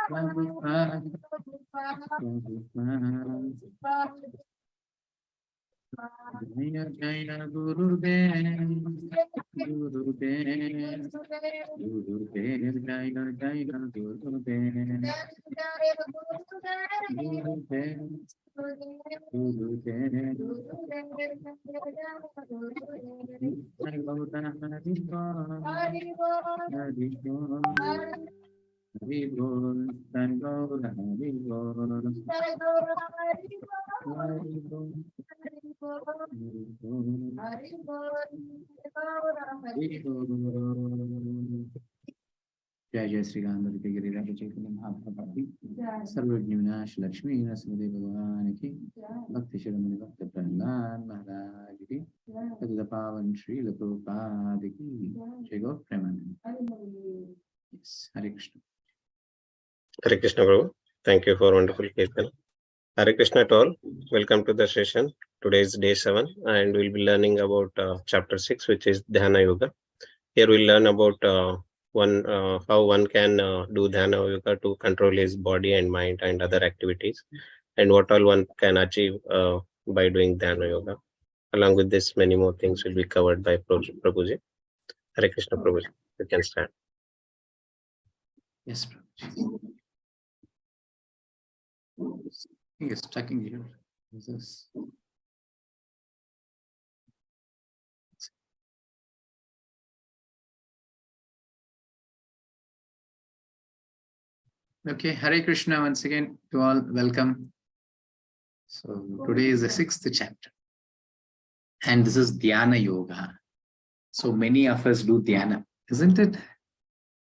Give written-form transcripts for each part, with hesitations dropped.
Jaya Gurudev, Gurudev, Gurudev, Jaya Jaya Gurudev, Gurudev, Hari Bol, Hari Bol, Hari Bol, Hari Bol. जय जय श्री राम गिरिराज चैतन्य महाप्रभु सर्वज्ञविनाश लक्ष्मी नरसिंह भगवान की भक्ति शिरोमणि भक्त प्रहलाद महाराज की पतित पावन श्री प्रभुपाद की जय गौ प्रेमानंद। हरे Krishna. Hare Krishna Prabhu. Thank you for wonderful Kirtan. Hare Krishna to all. Welcome to the session. Today is day 7 and we'll be learning about chapter 6, which is Dhyana Yoga. Here we'll learn about how one can do Dhyana Yoga to control his body and mind and other activities, and what all one can achieve by doing Dhyana Yoga. Along with this, many more things will be covered by Prabhuji. Hare Krishna Prabhuji. You can start. Yes, Prabhuji. He is stuck in here. Is this? Okay, Hare Krishna once again to all. Welcome. So today is the 6th chapter, and this is Dhyana Yoga. So many of us do Dhyana, isn't it?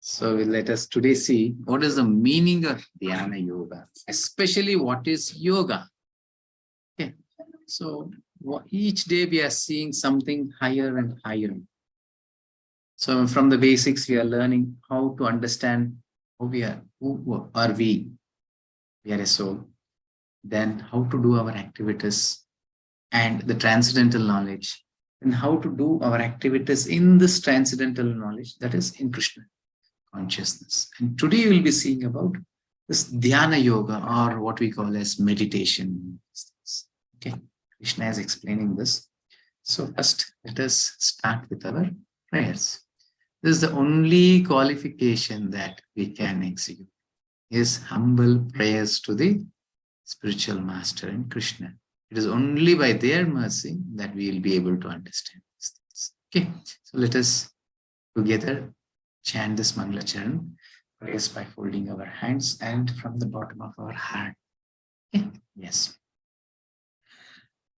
So let us today see what is the meaning of Dhyana Yoga, especially what is yoga. Okay, so each day we are seeing something higher and higher. So from the basics, we are learning how to understand who we are. Who are we? We are a soul. Then how to do our activities and the transcendental knowledge, and how to do our activities in this transcendental knowledge, that is in Krishna consciousness. And today we'll be seeing about this Dhyana Yoga, or what we call as meditation. Okay, Krishna is explaining this. So first, let us start with our prayers. This is the only qualification that we can execute, is humble prayers to the spiritual master and Krishna. It is only by their mercy that we will be able to understand these things. Okay, so let us together chant this Mangala Charan, prayers by folding our hands and from the bottom of our heart. Okay? Yes.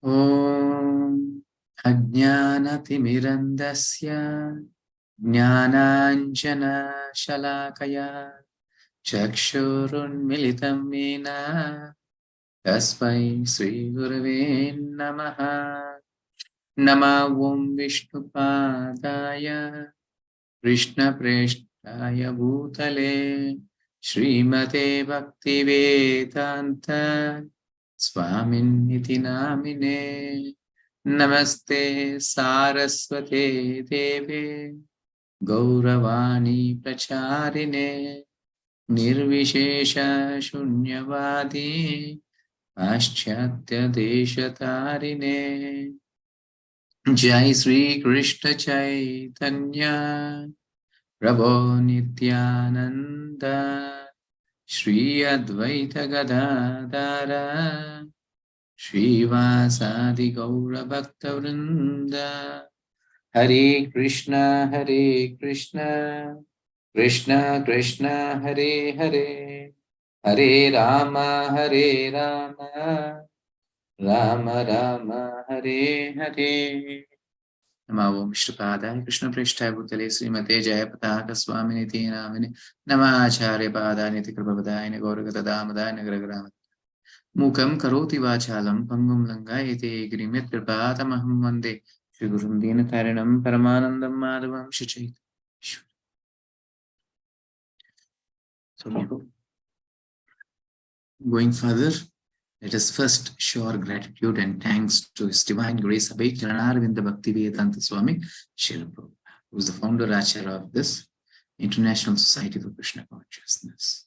Om Ajnanatimirandasya Jnananjana Shalakaya Chakshurunmilitam Mena Tasmai Sri Gurave Namaha. Nama Om Vishnupadaya Krishna Preshtaya Bhutale Srimate Bhaktivedanta Swamin Niti Namine Namaste Saraswate Deve Gauravani Pracharine Nirvishesha Shunyavadi Paschatya Deshatarine Jai Sri Krishna Chaitanya Prabhu Nityananda Shri Advaita Gadadara Shri Vasadi Gaura Bhakta Vrinda. Hare Krishna Krishna Krishna Hare Hare Hare Rama Rama Rama Hare Hare. Namo Vishnupadaya Krishna Preshtaya Bhutale Srimate Jayapataka Swaminiti Namine Namacharya Padani Tikrapavadayana Gauragata Damadayana Gragaram Mukam Karoti Vachalam Pangum Langayate Grimit Kripatamaham Vande Shri Gurum Dinatarinam Paramanandam Madhavam Shichait. So before going further, let us first show our gratitude and thanks to His Divine Grace Abhay Charanarvinda Bhaktivedanta Swami Srila Prabhupada, who is the founder Acharya of this International Society for Krishna Consciousness.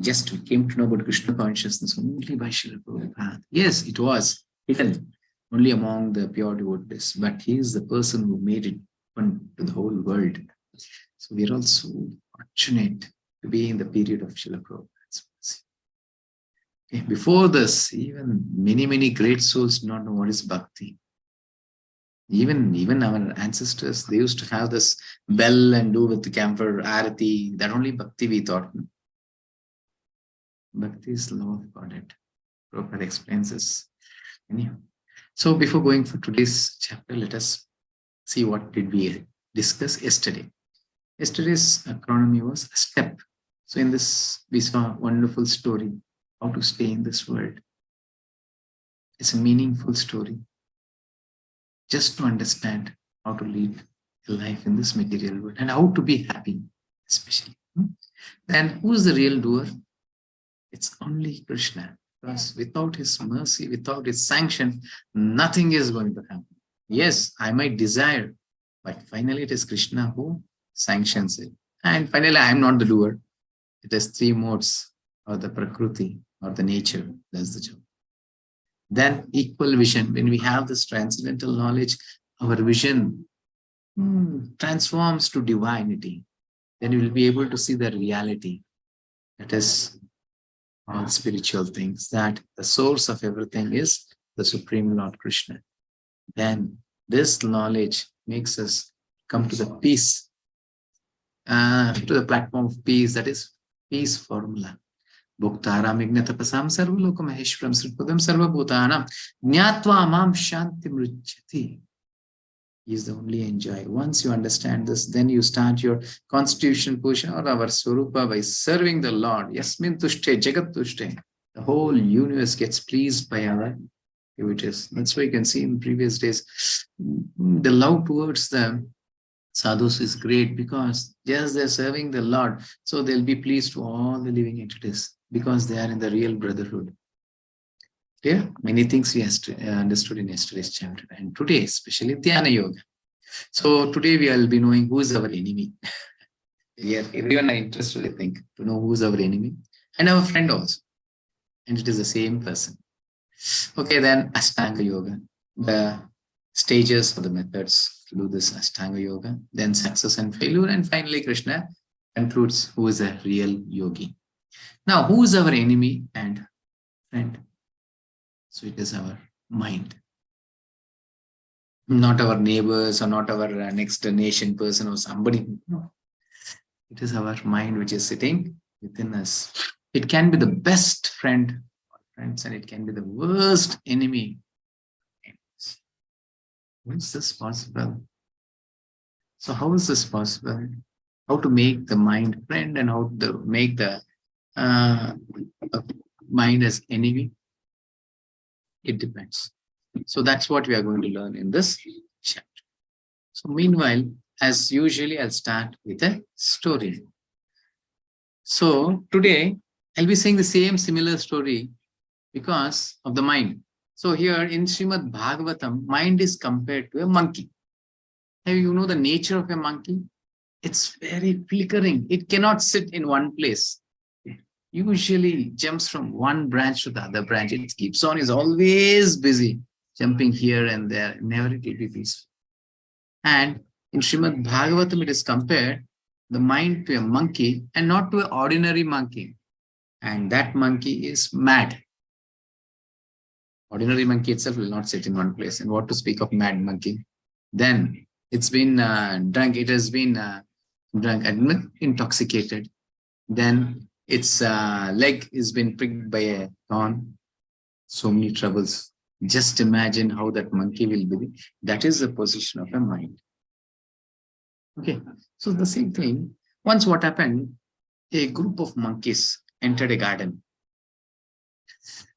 Just we came to know about Krishna consciousness only by Srila Prabhupada. Yes, it was hidden only among the pure devotees, but he is the person who made it open to the whole world. So we are also fortunate to be in the period of Srila Prabhupada's mercy. Okay, before this, even many great souls do not know what is bhakti. Even our ancestors, they used to have this bell and do with the camphor arati. That only bhakti we thought. Bhakti is love of Godhead. Prabhupada explains this. Anyhow, so before going for today's chapter, let us see what did we discuss yesterday. Yesterday's acronym was a step. So in this, we saw a wonderful story, how to stay in this world. It's a meaningful story. Just to understand how to lead a life in this material world and how to be happy, especially. And who is the real doer? It's only Krishna. Because without his mercy, without his sanction, nothing is going to happen. Yes, I might desire, but finally it is Krishna who sanctions it. And finally, I am not the doer. It is three modes, or the Prakriti, or the nature. That's the job. Then equal vision. When we have this transcendental knowledge, our vision transforms to divinity. Then we will be able to see the reality. That is all spiritual things, that the source of everything is the Supreme Lord Krishna. Then this knowledge makes us come to the peace, to the platform of peace, that is peace formula. Bhuktaram Ignatapasam Sarvalokam Maheshwaram Sripudam Sarvabhutanam Nyatva Mam Shanti Mruchati. He is the only enjoyer. Once you understand this, then you start your constitutional push or our Swarupa by serving the Lord. Yasmin Tushte, Jagat Tushte. The whole universe gets pleased by our devotees. That's why you can see in previous days, the love towards the sadhus is great because just they're serving the Lord. So they'll be pleased to all the living entities because they are in the real brotherhood. Clear? Many things we understood in yesterday's chapter, and today, especially Dhyana Yoga. So today we will be knowing who is our enemy. Everyone are interested, I think, to know who is our enemy and our friend also. And it is the same person. Okay, then Ashtanga Yoga, the stages or the methods to do this Ashtanga Yoga, then success and failure, and finally Krishna concludes who is a real yogi. Now, who is our enemy and friend? So it is our mind. Not our neighbors or not our next nation person or somebody. No. It is our mind which is sitting within us. It can be the best friend or friends, and it can be the worst enemy. How is this possible? So how is this possible? How to make the mind friend and how to make the mind as enemy? It depends. So that's what we are going to learn in this chapter. So meanwhile, as usually, I'll start with a story. So today, I'll be saying the same similar story because of the mind. So here in Srimad Bhagavatam, mind is compared to a monkey. Have you know the nature of a monkey? It's very flickering. It cannot sit in one place. Usually jumps from one branch to the other branch. It keeps on, is always busy, jumping here and there. Never it will be peaceful. And in Srimad Bhagavatam, it is compared the mind to a monkey and not to an ordinary monkey. And that monkey is mad. Ordinary monkey itself will not sit in one place. And what to speak of mad monkey? Then it's been drunk. It has been drunk and intoxicated. Then its leg has been pricked by a thorn. So many troubles. Just imagine how that monkey will be. That is the position of a mind. Okay. So the same thing. Once what happened? A group of monkeys entered a garden,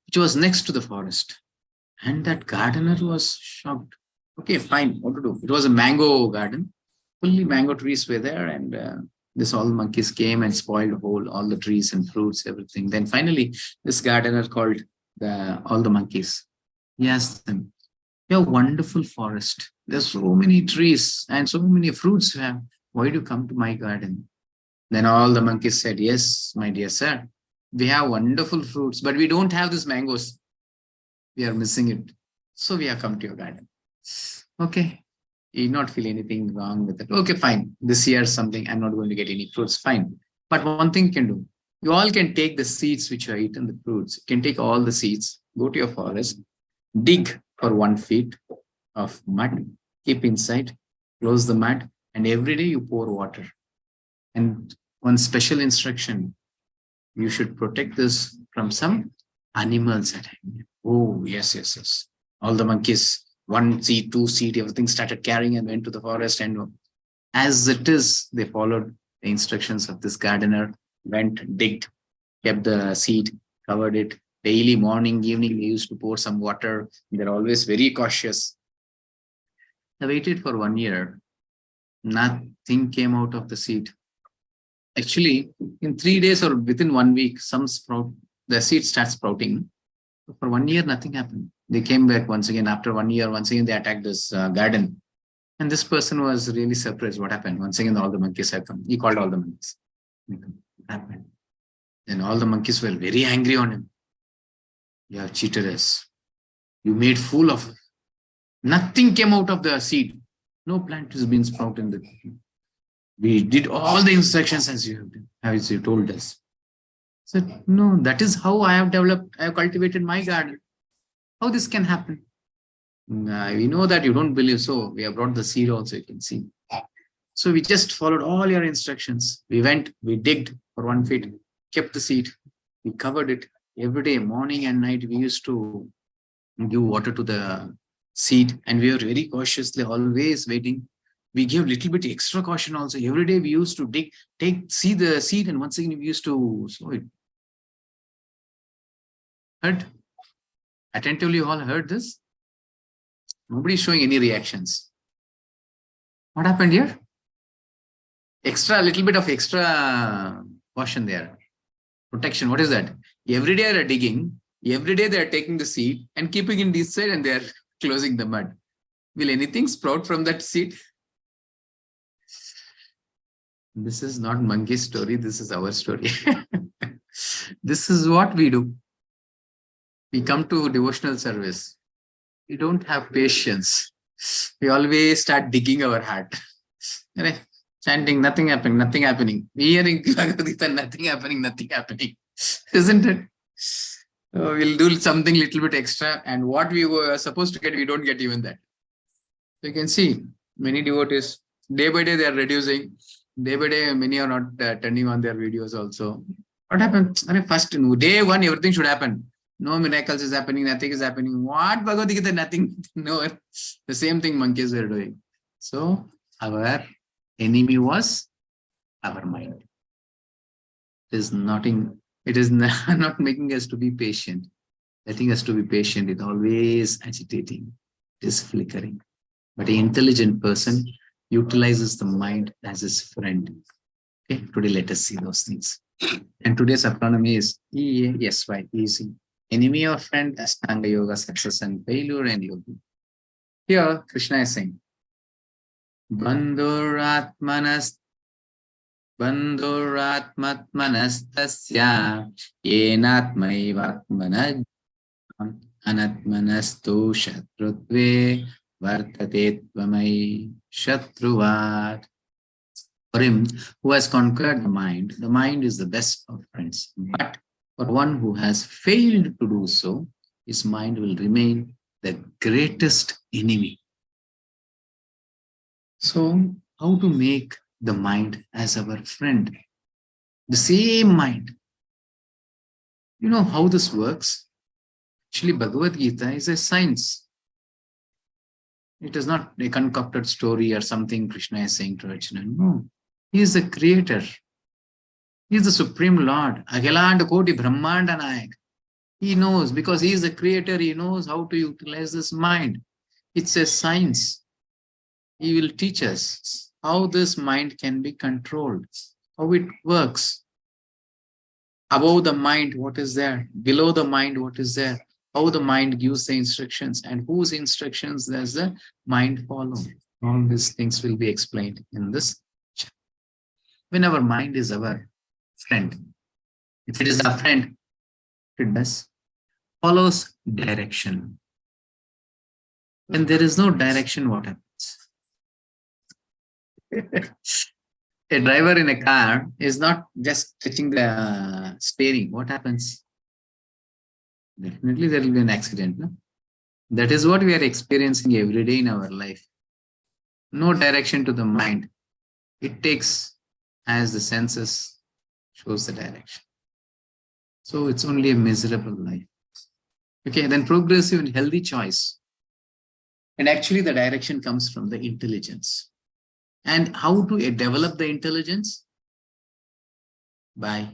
which was next to the forest. And that gardener was shocked. Okay, fine. What to do? It was a mango garden. Fully mango trees were there, and this all monkeys came and spoiled all the trees and fruits, everything. Then finally, this gardener called all the monkeys. He asked them, "You have a wonderful forest. There's so many trees and so many fruits you have. Why do you come to my garden?" Then all the monkeys said, "Yes, my dear sir, we have wonderful fruits, but we don't have these mangoes. We are missing it. So we have come to your garden. Okay. You not feel anything wrong with it. Okay, fine. This year something, I'm not going to get any fruits. Fine. But one thing you can do. You all can take the seeds which are eaten, the fruits. You can take all the seeds, go to your forest, dig for 1 feet of mud, keep inside, close the mud, and every day you pour water. And one special instruction, you should protect this from some animals at hand. Oh, yes, yes, yes. All the monkeys, 1 seed, 2 seed, everything started carrying and went to the forest. And as it is, they followed the instructions of this gardener, went, digged, kept the seed, covered it. Daily, morning, evening, they used to pour some water. They're always very cautious. I waited for 1 year. Nothing came out of the seed. Actually, in 3 days or within 1 week, the seed starts sprouting. For 1 year, nothing happened. They came back once again after 1 year. Once again, they attacked this garden. And this person was really surprised. What happened? Once again, all the monkeys had come. He called all the monkeys. What happened? Then all the monkeys were very angry on him. You have cheated us. You made fool of us. Nothing came out of the seed. No plant has been sprouted. We did all the instructions as you told us. I said, no, that is how I have cultivated my garden. How this can happen? We know that you don't believe, so we have brought the seed also, you can see. So we just followed all your instructions. We went, we digged for 1 feet, kept the seed, we covered it. Every day, morning and night, we used to give water to the seed, and we were very cautiously always waiting. We gave a little bit extra caution also. Every day we used to see the seed, and once again we used to sow it. Heard? Attentively, you all heard this? Nobody is showing any reactions. What happened here? A little bit of extra caution there. Protection. What is that? Every day they are digging. Every day they are taking the seed and keeping it this side, and they are closing the mud. Will anything sprout from that seed? This is not monkey story. This is our story. This is what we do. We come to devotional service. We don't have patience. We always start digging our heart. Chanting, nothing happening, nothing happening. Hearing Bhagavad Gita, nothing happening, nothing happening. Isn't it? We'll do something little bit extra, and what we were supposed to get, we don't get even that. So you can see many devotees, day by day, they are reducing. Day by day, many are not turning on their videos also. What happened? First, day 1, everything should happen. No miracles is happening, nothing is happening. What Bhagavad Gita? Nothing. No, the same thing monkeys were doing. So our enemy was our mind. It is not making us to be patient. Letting us to be patient is always agitating. It is flickering. But an intelligent person utilizes the mind as his friend. Okay, today let us see those things. And today's acronym is EASY, easy. Enemy or friend, Ashtanga Yoga, success and failure, and yogi. Here, Krishna is saying, Bandhuratmanastasya yenatmaivatmana anatmanastu shatrutve vartate tvamai shatruvat. For him who has conquered the mind is the best of friends. But for one who has failed to do so, his mind will remain the greatest enemy. So, how to make the mind as our friend? The same mind. You know how this works? Actually, Bhagavad Gita is a science. It is not a concocted story or something Krishna is saying to Arjuna. No. He is the creator. He is the Supreme Lord. Agilanda Koti Brahmanda Nayak. He knows, because he is the creator, he knows how to utilize this mind. It's a science. He will teach us how this mind can be controlled, how it works. Above the mind, what is there? Below the mind, what is there? How the mind gives the instructions, and whose instructions does the mind follow. All these things will be explained in this chapter. When our mind is our friend, If it is our friend, it does. Follows direction. When there is no direction, what happens? A driver in a car is not just touching the steering. What happens? Definitely there will be an accident. No? That is what we are experiencing every day in our life. No direction to the mind. It takes as the senses shows the direction. So it's only a miserable life. Okay, then progressive and healthy choice. And actually the direction comes from the intelligence. And how to develop the intelligence? By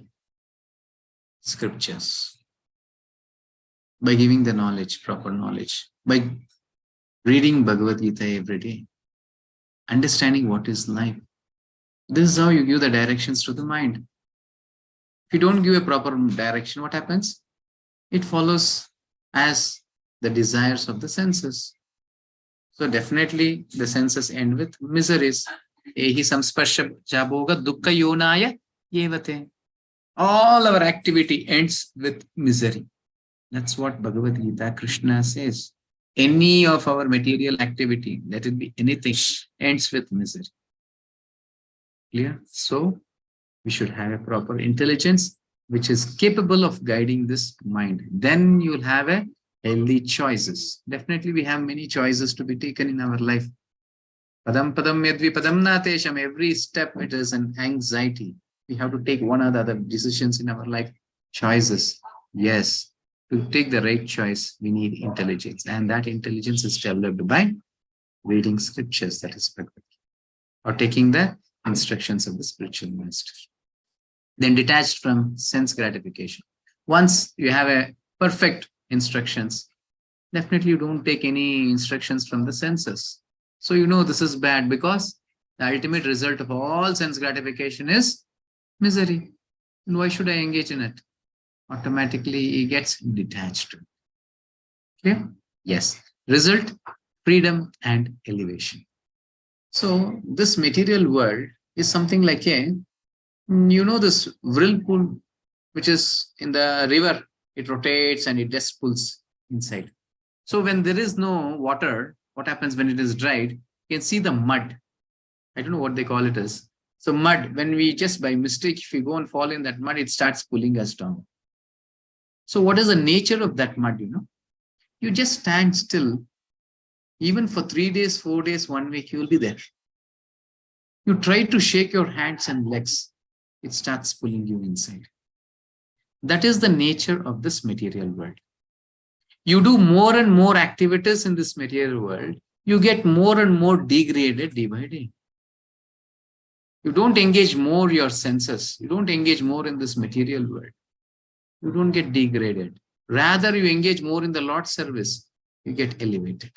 scriptures. By giving the knowledge, proper knowledge. By reading Bhagavad Gita every day. Understanding what is life. This is how you give the directions to the mind. If you don't give a proper direction, what happens? It follows as the desires of the senses. So definitely the senses end with miseries. Ehi samsparsha jabhoga dukkha yonaya yevate. All our activity ends with misery. That's what Bhagavad Gita Krishna says. Any of our material activity, let it be anything, ends with misery. Clear? So we should have a proper intelligence which is capable of guiding this mind. Then you'll have a healthy choices. Definitely we have many choices to be taken in our life. Padam padam yadvi padam natesham. Every step it is an anxiety. We have to take one or the other decisions in our life. Choices. Yes. To take the right choice, we need intelligence. And that intelligence is developed by reading scriptures, that is Bhagavad Gita, or taking the instructions of the spiritual master. Then detached from sense gratification. Once you have a perfect instructions, definitely you don't take any instructions from the senses. So you know this is bad because the ultimate result of all sense gratification is misery. And why should I engage in it? Automatically it gets detached. Clear? Yes. Result, freedom and elevation. So this material world is something like this whirlpool, which is in the river, it rotates and it just pulls inside. So when there is no water, what happens when it is dried? You can see the mud. I don't know what they call it as. So mud, when we just by mistake, if we go and fall in that mud, it starts pulling us down. So what is the nature of that mud, You just stand still. Even for 3 days, 4 days, 1 week, you will be there. You try to shake your hands and legs. It starts pulling you inside. That is the nature of this material world. You do more and more activities in this material world, you get more and more degraded day by day. You don't engage more your senses. You don't engage more in this material world. You don't get degraded. Rather, you engage more in the Lord's service. You get elevated.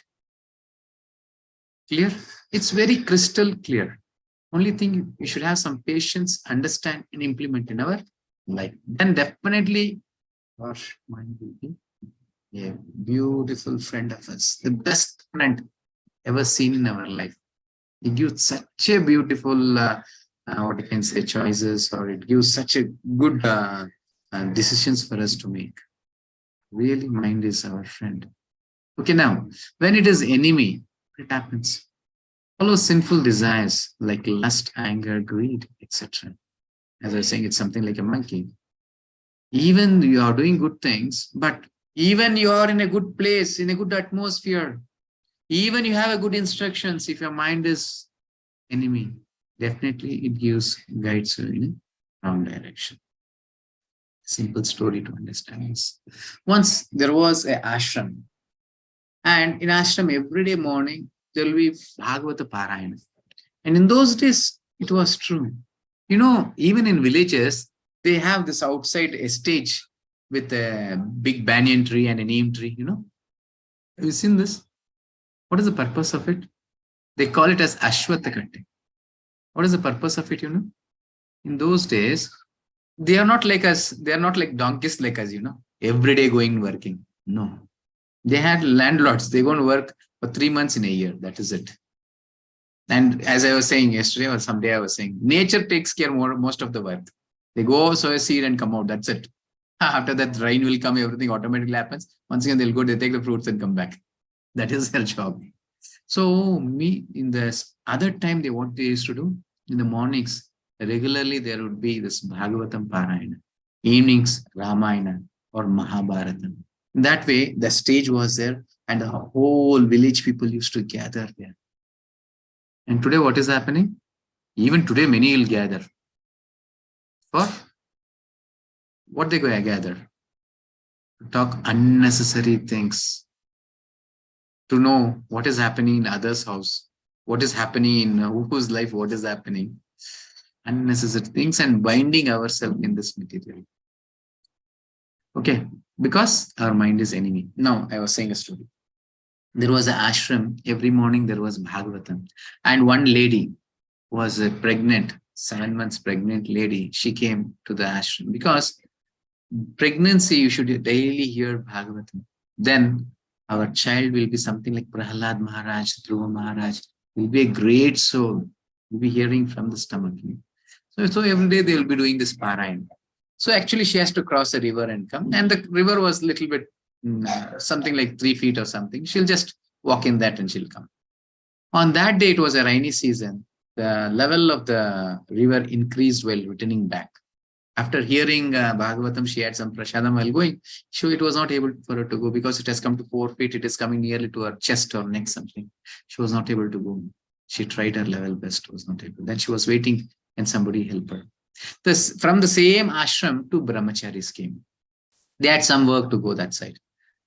Clear? It's very crystal clear. Only thing, you should have some patience, understand and implement in our life. Then definitely, our mind will be a beautiful friend of us. The best friend ever seen in our life. It gives such a beautiful, what you can say, choices, or it gives such a good decisions for us to make. Really, mind is our friend. Okay, now, when it is enemy, it happens. Follow sinful desires like lust, anger, greed, etc. As I was saying, it's something like a monkey. Even you are doing good things, but even you are in a good place, in a good atmosphere, even you have a good instructions, if your mind is enemy, definitely it guides you in a wrong direction. Simple story to understand this. Once there was an ashram, and in ashram every day morning there will be Bhagavata Parayana. And in those days it was true. Even in villages, they have this outside a stage with a big banyan tree and a neem tree, Have you seen this? What is the purpose of it? They call it as Ashwatthakatte. What is the purpose of it, In those days, they are not like us. They are not like donkeys like us, every day going working. No. They had landlords. They go and work for 3 months in a year. That is it. And as I was saying yesterday or someday, I was saying, nature takes care most of the work. They go sow a seed and come out. That's it. After that, rain will come, everything automatically happens. Once again, they'll go, they take the fruits and come back. That is their job. So me in this other time, what they used to do in the mornings, regularly there would be this Bhagavatam Parayana, evenings Ramayana or Mahabharata. That way, the stage was there and the whole village people used to gather there. And today, what is happening? Even today, many will gather. For what they go gather? To talk unnecessary things. To know what is happening in others' house. What is happening in whose life, what is happening. Unnecessary things and binding ourselves in this material. Okay, because our mind is enemy. Now, I was saying a story. There was an ashram. Every morning there was Bhagavatam. And one lady was a pregnant, 7 months pregnant lady. She came to the ashram because pregnancy, you should daily hear Bhagavatam. Then our child will be something like Prahlad Maharaj, Dhruva Maharaj, will be a great soul. Will be hearing from the stomach. So every day they will be doing this Parayan. So actually she has to cross a river and come. And the river was a little bit, something like 3 feet or something. She'll just walk in that and she'll come. On that day, it was a rainy season. The level of the river increased while returning back. After hearing Bhagavatam, she had some prasadam while going. So it was not able for her to go because it has come to 4 feet. It is coming nearly to her chest or neck something. She was not able to go. She tried her level best, was not able. Then she was waiting and somebody helped her. From the same ashram, 2 brahmacharis came. They had some work to go that side.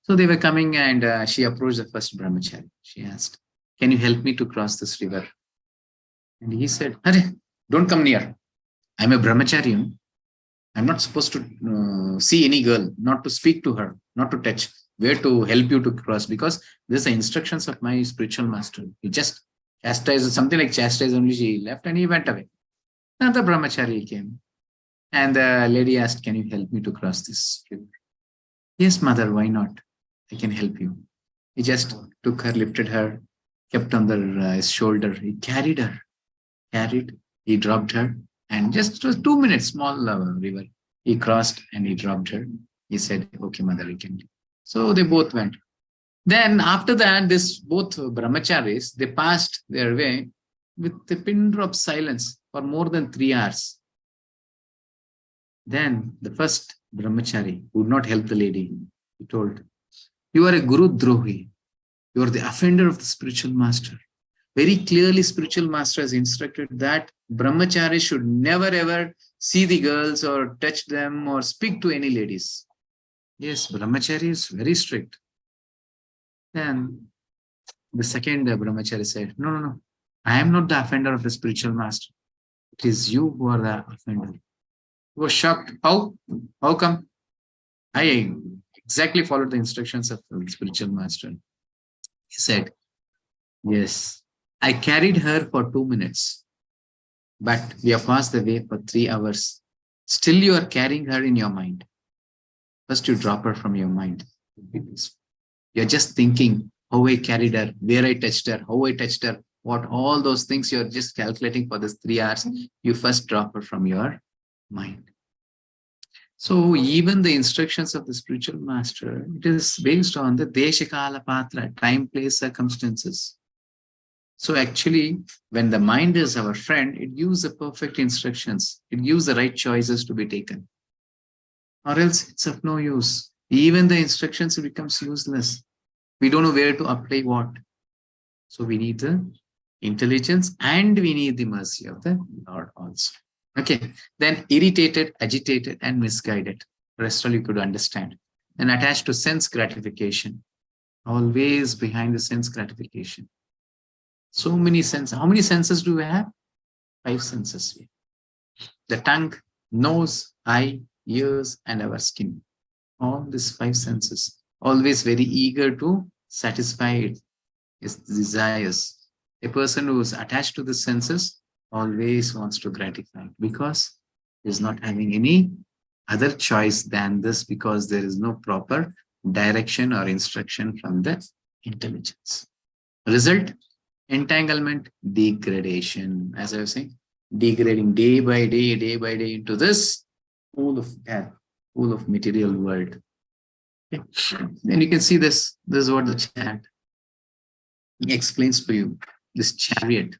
So they were coming and she approached the first brahmachari. She asked, "Can you help me to cross this river?" And he said, "Don't come near. I'm a brahmachari. I'm not supposed to see any girl, not to speak to her, not to touch, where to help you to cross, because these are instructions of my spiritual master." He just chastised, something like chastised only. She left and he went away. Another brahmachari came. And the lady asked, "Can you help me to cross this river?" "Yes, mother, why not? I can help you." He just took her, lifted her, kept on his shoulder. He carried her, he dropped her, and just it was 2 minutes, small river. He crossed and he dropped her. He said, "Okay, mother, you can." So they both went. Then after that, both brahmacharis, they passed their way with a pin drop silence for more than 3 hours. Then the first brahmachari would not help the lady. He told, "You are a Guru Drohi. You are the offender of the spiritual master." Very clearly, spiritual master has instructed that brahmachari should never ever see the girls or touch them or speak to any ladies. Yes, brahmachari is very strict. Then the second brahmachari said, No. I am not the offender of the spiritual master. It is you who are the offender. He was shocked. How? How come? I exactly followed the instructions of the spiritual master. He said, "Yes, I carried her for 2 minutes, but we have passed the way for 3 hours. Still you are carrying her in your mind. First you drop her from your mind. You're just thinking how I carried her, where I touched her, how I touched her, what all those things you're just calculating for this 3 hours. You first drop her from your mind." So even the instructions of the spiritual master, it is based on the Deshakala Patra, time, place, circumstances. So actually, when the mind is our friend, it gives the perfect instructions. It gives the right choices to be taken. Or else it's of no use. Even the instructions becomes useless. We don't know where to apply what. So we need the intelligence and we need the mercy of the Lord also. Okay, then irritated, agitated, and misguided. Rest all you could understand. Then attached to sense gratification. Always behind the sense gratification. So many senses. How many senses do we have? 5 senses. The tongue, nose, eye, ears, and our skin. All these 5 senses. Always very eager to satisfy its desires. A person who is attached to the senses always wants to gratify because he is not having any other choice than this, because there is no proper direction or instruction from the intelligence. Result, entanglement, degradation. As I was saying, degrading day by day into this full of death, full of material world. Okay. Then you can see this. This is what the chant explains to you. This chariot.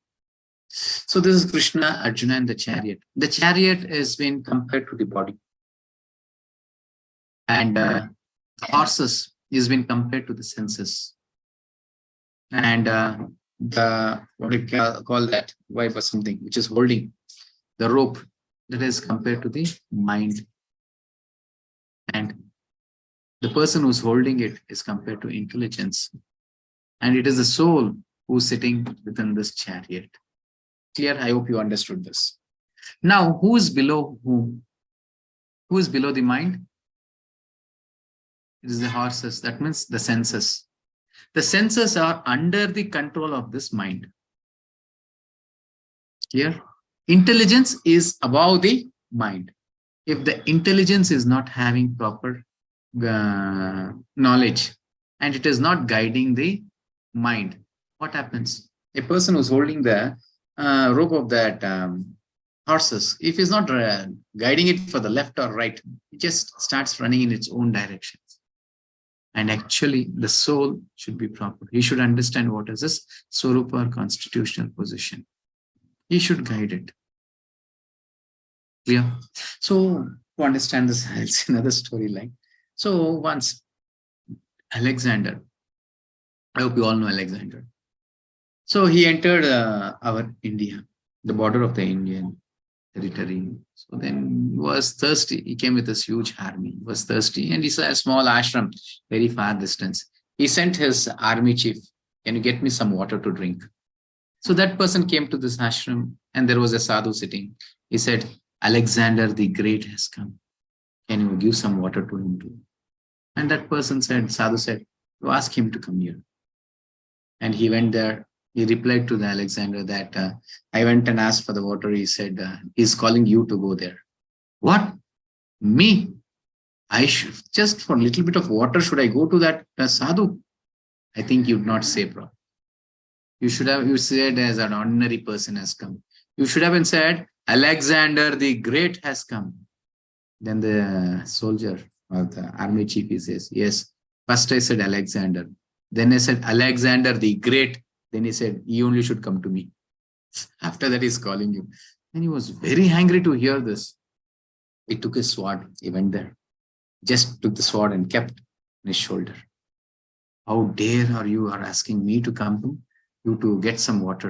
So this is Krishna, Arjuna, and the chariot. The chariot has been compared to the body, and horses is been compared to the senses, and the what we call that wife or something, which is holding the rope, that is compared to the mind, and the person who's holding it is compared to intelligence, and it is the soul who's sitting within this chariot. Clear? I hope you understood this. Now, who is below whom? Who is below the mind? It is the horses. That means the senses. The senses are under the control of this mind. Clear? Intelligence is above the mind. If the intelligence is not having proper knowledge and it is not guiding the mind, what happens? A person who's holding the rope of that horses, if he's not guiding it for the left or right, it just starts running in its own directions. And actually, the soul should be proper. He should understand what is this Swarupa or constitutional position. He should guide it. Clear? So, to understand this, it's another storyline. So, once Alexander, I hope you all know Alexander. So, he entered our India, the border of the Indian territory. So then he was thirsty. He came with this huge army. He was thirsty and he saw a small ashram, very far distance. He sent his army chief, can you get me some water to drink? So that person came to this ashram and there was a sadhu sitting. He said, Alexander the Great has come. Can you give some water to him too? And that person said, sadhu said, you ask him to come here. And he went there. He replied to the Alexander that I went and asked for the water. He said, he's calling you to go there. What? Me? I should just for a little bit of water, should I go to that sadhu? I think you'd not say, bro. You should have, you said as an ordinary person has come. You should have been said, Alexander the Great has come. Then the soldier or the army chief, he says, yes, first I said Alexander. Then I said, Alexander the Great. Then he said, you only should come to me. After that, he's calling you. And he was very angry to hear this. He took his sword. He went there. Just took the sword and kept on his shoulder. How dare are you are asking me to come to you to get some water?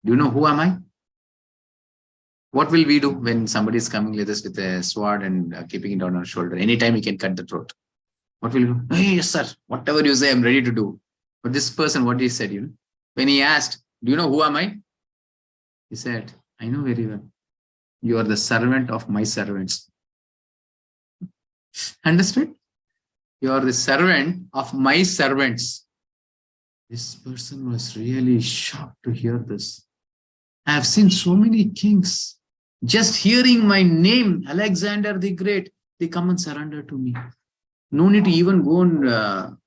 Do you know who am I? What will we do when somebody is coming with us with a sword and keeping it on our shoulder? Anytime he can cut the throat. What will we do? Hey, yes, sir. Whatever you say, I'm ready to do. But this person, what he said, when he asked, do you know who am I? He said, I know very well. You are the servant of my servants. Understood? You are the servant of my servants. This person was really shocked to hear this. I have seen so many kings. Just hearing my name, Alexander the Great, they come and surrender to me. No need to even go and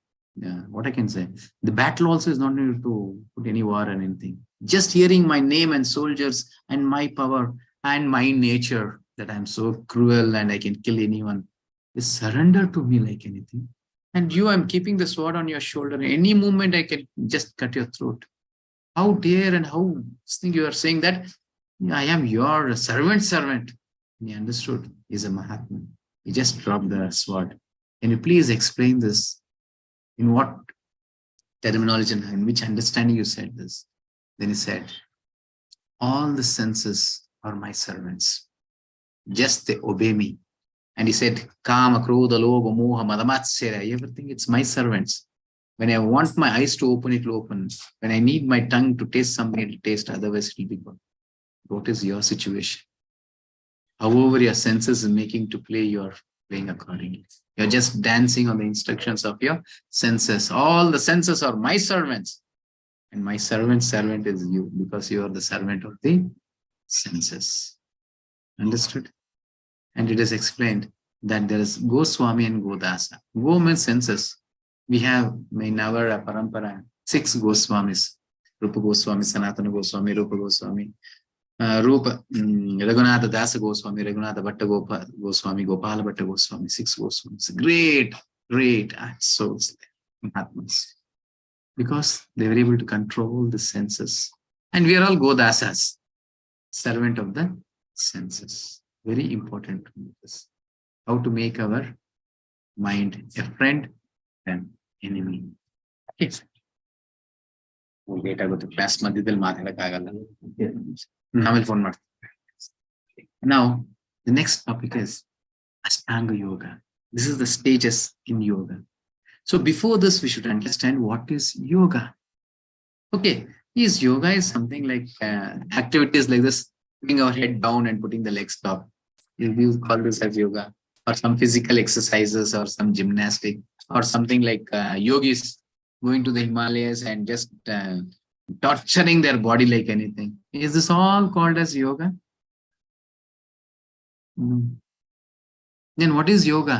what I can say. The battle also is not needed to put any war and anything. Just hearing my name and soldiers and my power and my nature that I'm so cruel and I can kill anyone. They surrender to me like anything. And you, I'm keeping the sword on your shoulder. Any moment I can just cut your throat. How dare and how think you are saying that I am your servant. And he understood. He's a Mahatma. He just dropped the sword. Can you please explain this? In what terminology and in which understanding you said this? Then he said, all the senses are my servants. Just they obey me. And he said, Kama, Krodha, Lobha, Moha, Madamatsya, everything, it's my servants. When I want my eyes to open, it will open. When I need my tongue to taste something, it will taste, otherwise it will be gone. What is your situation? However, your senses is making to play, you're playing accordingly. You're just dancing on the instructions of your senses. All the senses are my servants. And my servant is you, because you are the servant of the senses. Understood? And it is explained that there is Goswami and Godasa. Go means senses. We have in our parampara 6 Goswamis. Rupa Goswami, Sanatana Goswami, Rupa Goswami, Rupa, Raghunatha Dasa Goswami, Raghunatha Bhatta Goswami, Gopala Bhatta Goswami, 6 Goswamis. Great, great souls, Mahatmas. Because they were able to control the senses. And we are all Godasas, servant of the senses. Very important to know this. How to make our mind a friend and enemy. Yes. Class ಮಧ್ಯದಲ್ಲಿ ಮಾತಾಡಕ್ಕಾಗಲ್ಲ. ಆಮೇಲೆ phone ಮಾಡ್ತೀನಿ. Now, the next topic is Ashtanga Yoga. This is the stages in yoga. So before this, we should understand what is yoga. Okay, yoga is something like activities like this, putting our head down and putting the legs up. We call this as yoga, or some physical exercises, or some gymnastic, or something like yogis going to the Himalayas and just torturing their body like anything. Is this all called as yoga? No. Then what is yoga?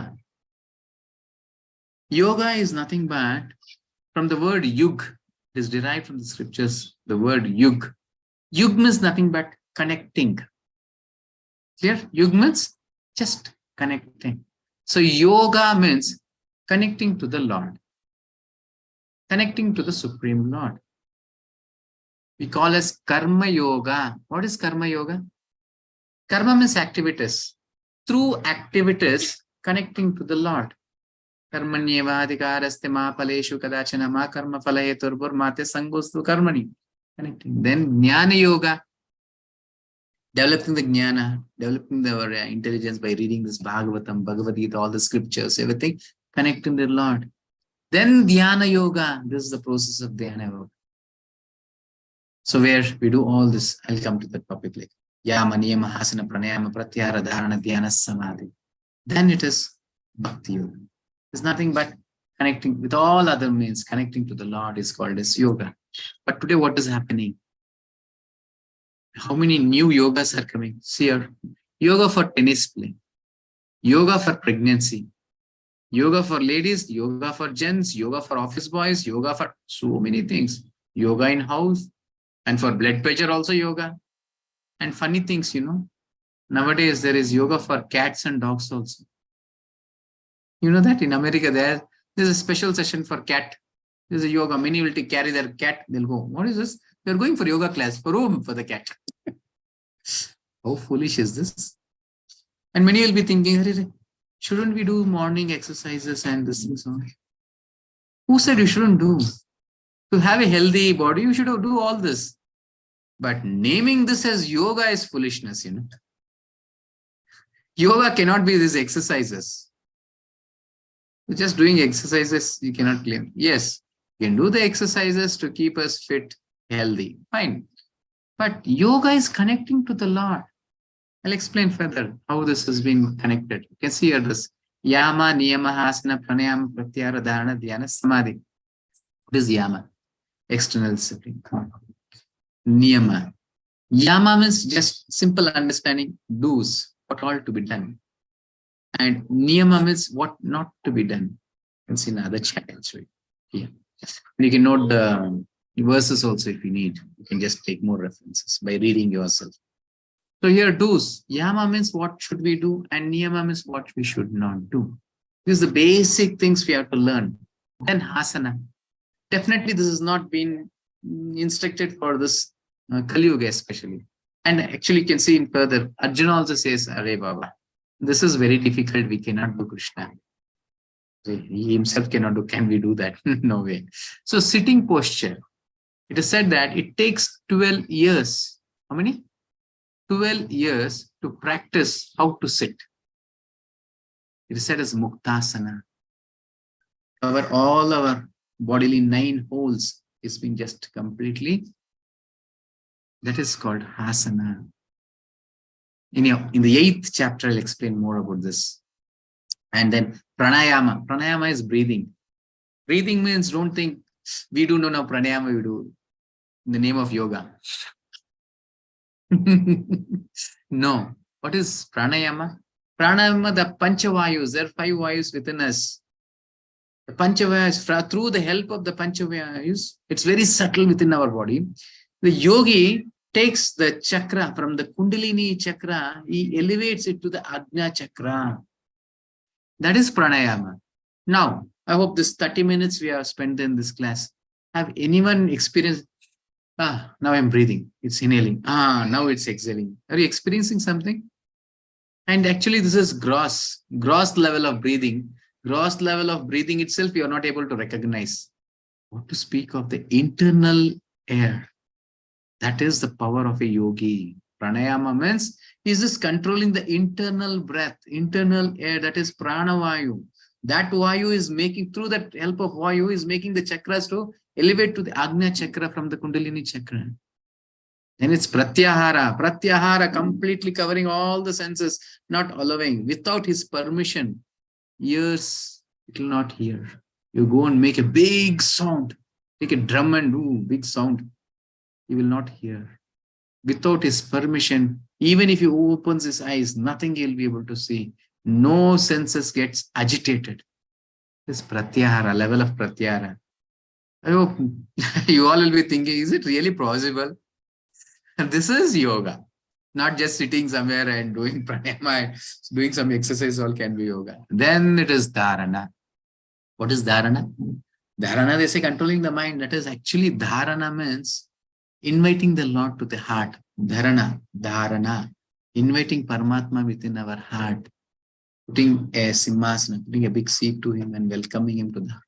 Yoga is nothing but from the word yug. It is derived from the scriptures, the word yug. Yug means nothing but connecting. Clear? Yug means just connecting. So yoga means connecting to the Lord. Connecting to the Supreme Lord. We call as karma yoga. What is karma yoga? Karma means activities. Through activities, connecting to the Lord. Karmanyeva adhikaraste ma paleshu kadachana ma karma phalaheturbur mate sangostu karmani. Connecting. Then jnana yoga. Developing the jnana, developing our intelligence by reading this Bhagavatam, Bhagavad Gita, all the scriptures, everything, connecting to the Lord. Then Dhyana yoga. This is the process of Dhyana yoga. So where we do all this, I'll come to the topic later. Yama, Niyama, Hasana, Pranayama, Pratyahara, Dharana, Dhyana, Samadhi. Then it is Bhakti yoga. It's nothing but connecting with all other means. Connecting to the Lord is called as yoga. But today what is happening? How many new yogas are coming? See here. Yoga for tennis play. Yoga for pregnancy. Yoga for ladies, yoga for gents, yoga for office boys, yoga for so many things. Yoga in house. And for blood pressure also yoga. And funny things, nowadays there is yoga for cats and dogs also. You know that in America there's a special session for cat. There's a yoga. Many will carry their cat. They'll go, what is this? They're going for yoga class for whom? For the cat. How foolish is this? And many will be thinking, shouldn't we do morning exercises and this and so on? Who said you shouldn't do? To have a healthy body, you should do all this. But naming this as yoga is foolishness, Yoga cannot be these exercises. Just doing exercises, you cannot claim. Yes, you can do the exercises to keep us fit, healthy. Fine. But yoga is connecting to the Lord. I'll explain further how this has been connected. You can see here this. Yama, Niyama, Hasana, Pranayama, Pratyahara, Dharana, Dhyana, Samadhi. What is Yama? External discipline. Niyama. Yama means just simple understanding, do's, what all to be done. And Niyama means what not to be done. You can see another chat actually. Yeah. And you can note the verses also if you need. You can just take more references by reading yourself. So here do's. Yama means what should we do, and Niyama means what we should not do. These are the basic things we have to learn. Then Hasana. Definitely this has not been instructed for this Kali Yuga especially. And actually you can see in further, Arjuna also says, Arey Baba, this is very difficult, we cannot do Krishna. He himself cannot do, can we do that? No way. So sitting posture, it is said that it takes 12 years. How many? 12 years to practice how to sit. It is said as Muktasana. All our bodily 9 holes is being just completely, that is called Hasana. Anyhow, in the 8th chapter, I'll explain more about this. And then Pranayama. Pranayama is breathing. Breathing means don't think we do no Pranayama, we do in the name of yoga. No. What is Pranayama? Pranayama, the Panchavayus, there are 5 Vayus within us. The Panchavayus, through the help of the Panchavayus, it's very subtle within our body. The yogi takes the chakra from the Kundalini chakra, he elevates it to the Ajna chakra. That is pranayama. Now, I hope this 30 minutes we have spent in this class, have anyone experienced, now I'm breathing, it's inhaling, now it's exhaling. Are you experiencing something? And actually, this is gross level of breathing. Gross level of breathing itself, you are not able to recognize. What to speak of the internal air? That is the power of a yogi. Pranayama means he's just controlling the internal breath, internal air, that is pranavayu. That vayu is making, through that help of vayu, is making the chakras to elevate to the Agnya chakra from the Kundalini chakra. Then it's pratyahara. Pratyahara completely covering all the senses, not allowing. Without his permission, ears, it will not hear. You go and make a big sound, take a drum and do big sound. He will not hear. Without his permission, even if he opens his eyes, nothing he'll be able to see. No senses gets agitated. This pratyahara, level of pratyahara. I hope you all will be thinking, is it really possible? This is yoga. Not just sitting somewhere and doing pranayama, doing some exercise, all can be yoga. Then it is dharana. What is dharana? Dharana, they say controlling the mind. That is actually dharana means inviting the Lord to the heart. Dharana, inviting Paramatma within our heart, putting a simhasana, putting a big seat to him and welcoming him to the heart.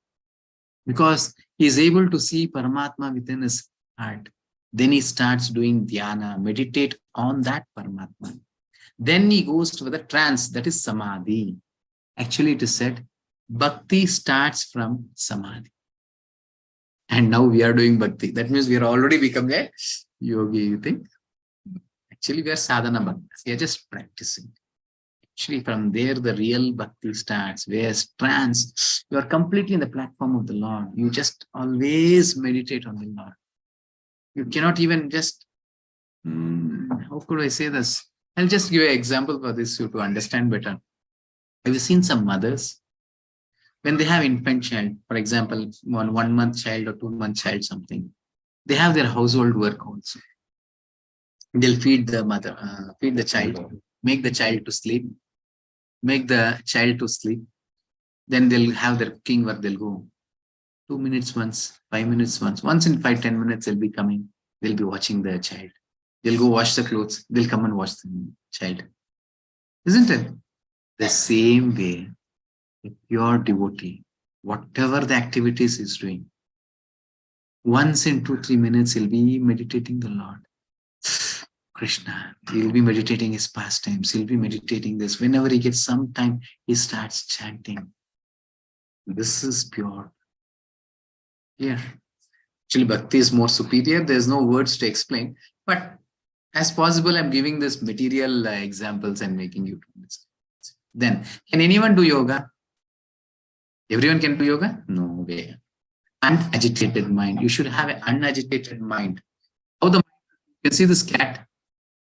Because he is able to see Paramatma within his heart. Then he starts doing dhyana, meditate on that Paramatma. Then he goes to the trance, that is samadhi. Actually, it is said, bhakti starts from samadhi. And now we are doing bhakti. That means we are already become a yogi, you think? Actually, we are sadhana bhaktas. We are just practicing. Actually, from there, the real bhakti starts. Whereas trance, you are completely in the platform of the Lord. You just always meditate on the Lord. You cannot even just, how could I say this? I'll just give an example for this to understand better. Have you seen some mothers? When they have infant child, for example, 1 month child or 2 month child, something, they have their household work also. They'll feed the mother, feed the child, make the child to sleep, make the child to sleep. Then they'll have their cooking work, they'll go 2 minutes once, 5 minutes once. Once in 5-10 minutes, they'll be coming. They'll be watching the child. They'll go wash the clothes. They'll come and watch the child. Isn't it? The same way, a pure devotee, whatever the activities he's doing, once in 2-3 minutes, he'll be meditating the Lord. Krishna, he'll be meditating his pastimes. He'll be meditating this. Whenever he gets some time, he starts chanting. This is pure. Here. Actually, bhakti is more superior. There's no words to explain. But as possible, I'm giving this material examples and making you understand. Then, can anyone do yoga? Everyone can do yoga? No way. Unagitated mind. You should have an unagitated mind. How the mind? You can see this cat.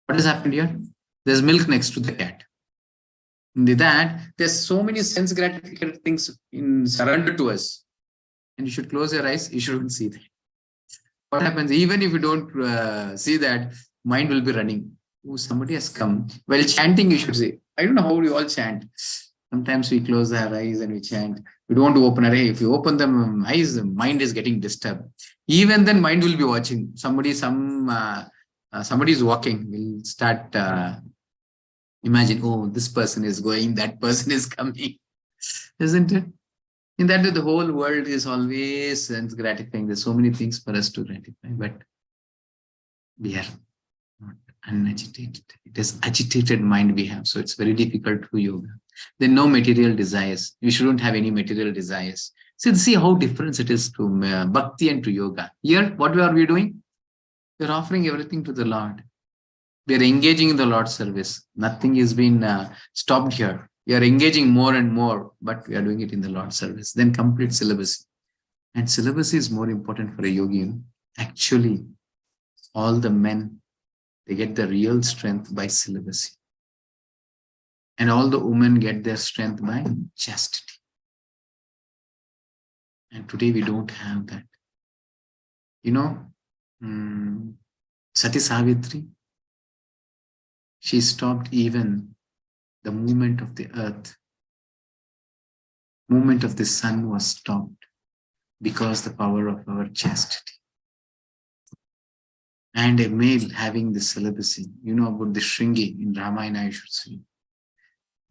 What has happened here? There's milk next to the cat. In that, there's so many sense gratification things surrounded to us. And you should close your eyes. You shouldn't see that. What happens? Even if you don't see that, mind will be running. Oh, somebody has come. While chanting, you should say, I don't know how we all chant. Sometimes we close our eyes and we chant. We don't want to open our eyes. If you open them eyes, the mind is getting disturbed. Even then, mind will be watching. Somebody is walking. We'll start imagine, oh, this person is going, that person is coming. Isn't it? In that way, the whole world is always sense gratifying. There's so many things for us to gratify, but we are not unagitated. It is agitated mind we have. So it's very difficult to do yoga. Then no material desires. You shouldn't have any material desires. So see how different it is to bhakti and to yoga. Here, what are we doing? We're offering everything to the Lord. We are engaging in the Lord's service. Nothing has been stopped here. We are engaging more and more, but we are doing it in the Lord's service. Then complete celibacy. And celibacy is more important for a yogi. Actually, all the men, they get the real strength by celibacy. And all the women get their strength by chastity. And today we don't have that. You know, Sati Savitri, she stopped even the movement of the earth. Movement of the sun was stopped because the power of our chastity. And a male having the celibacy, you know about the Shringi in Ramayana, I should say.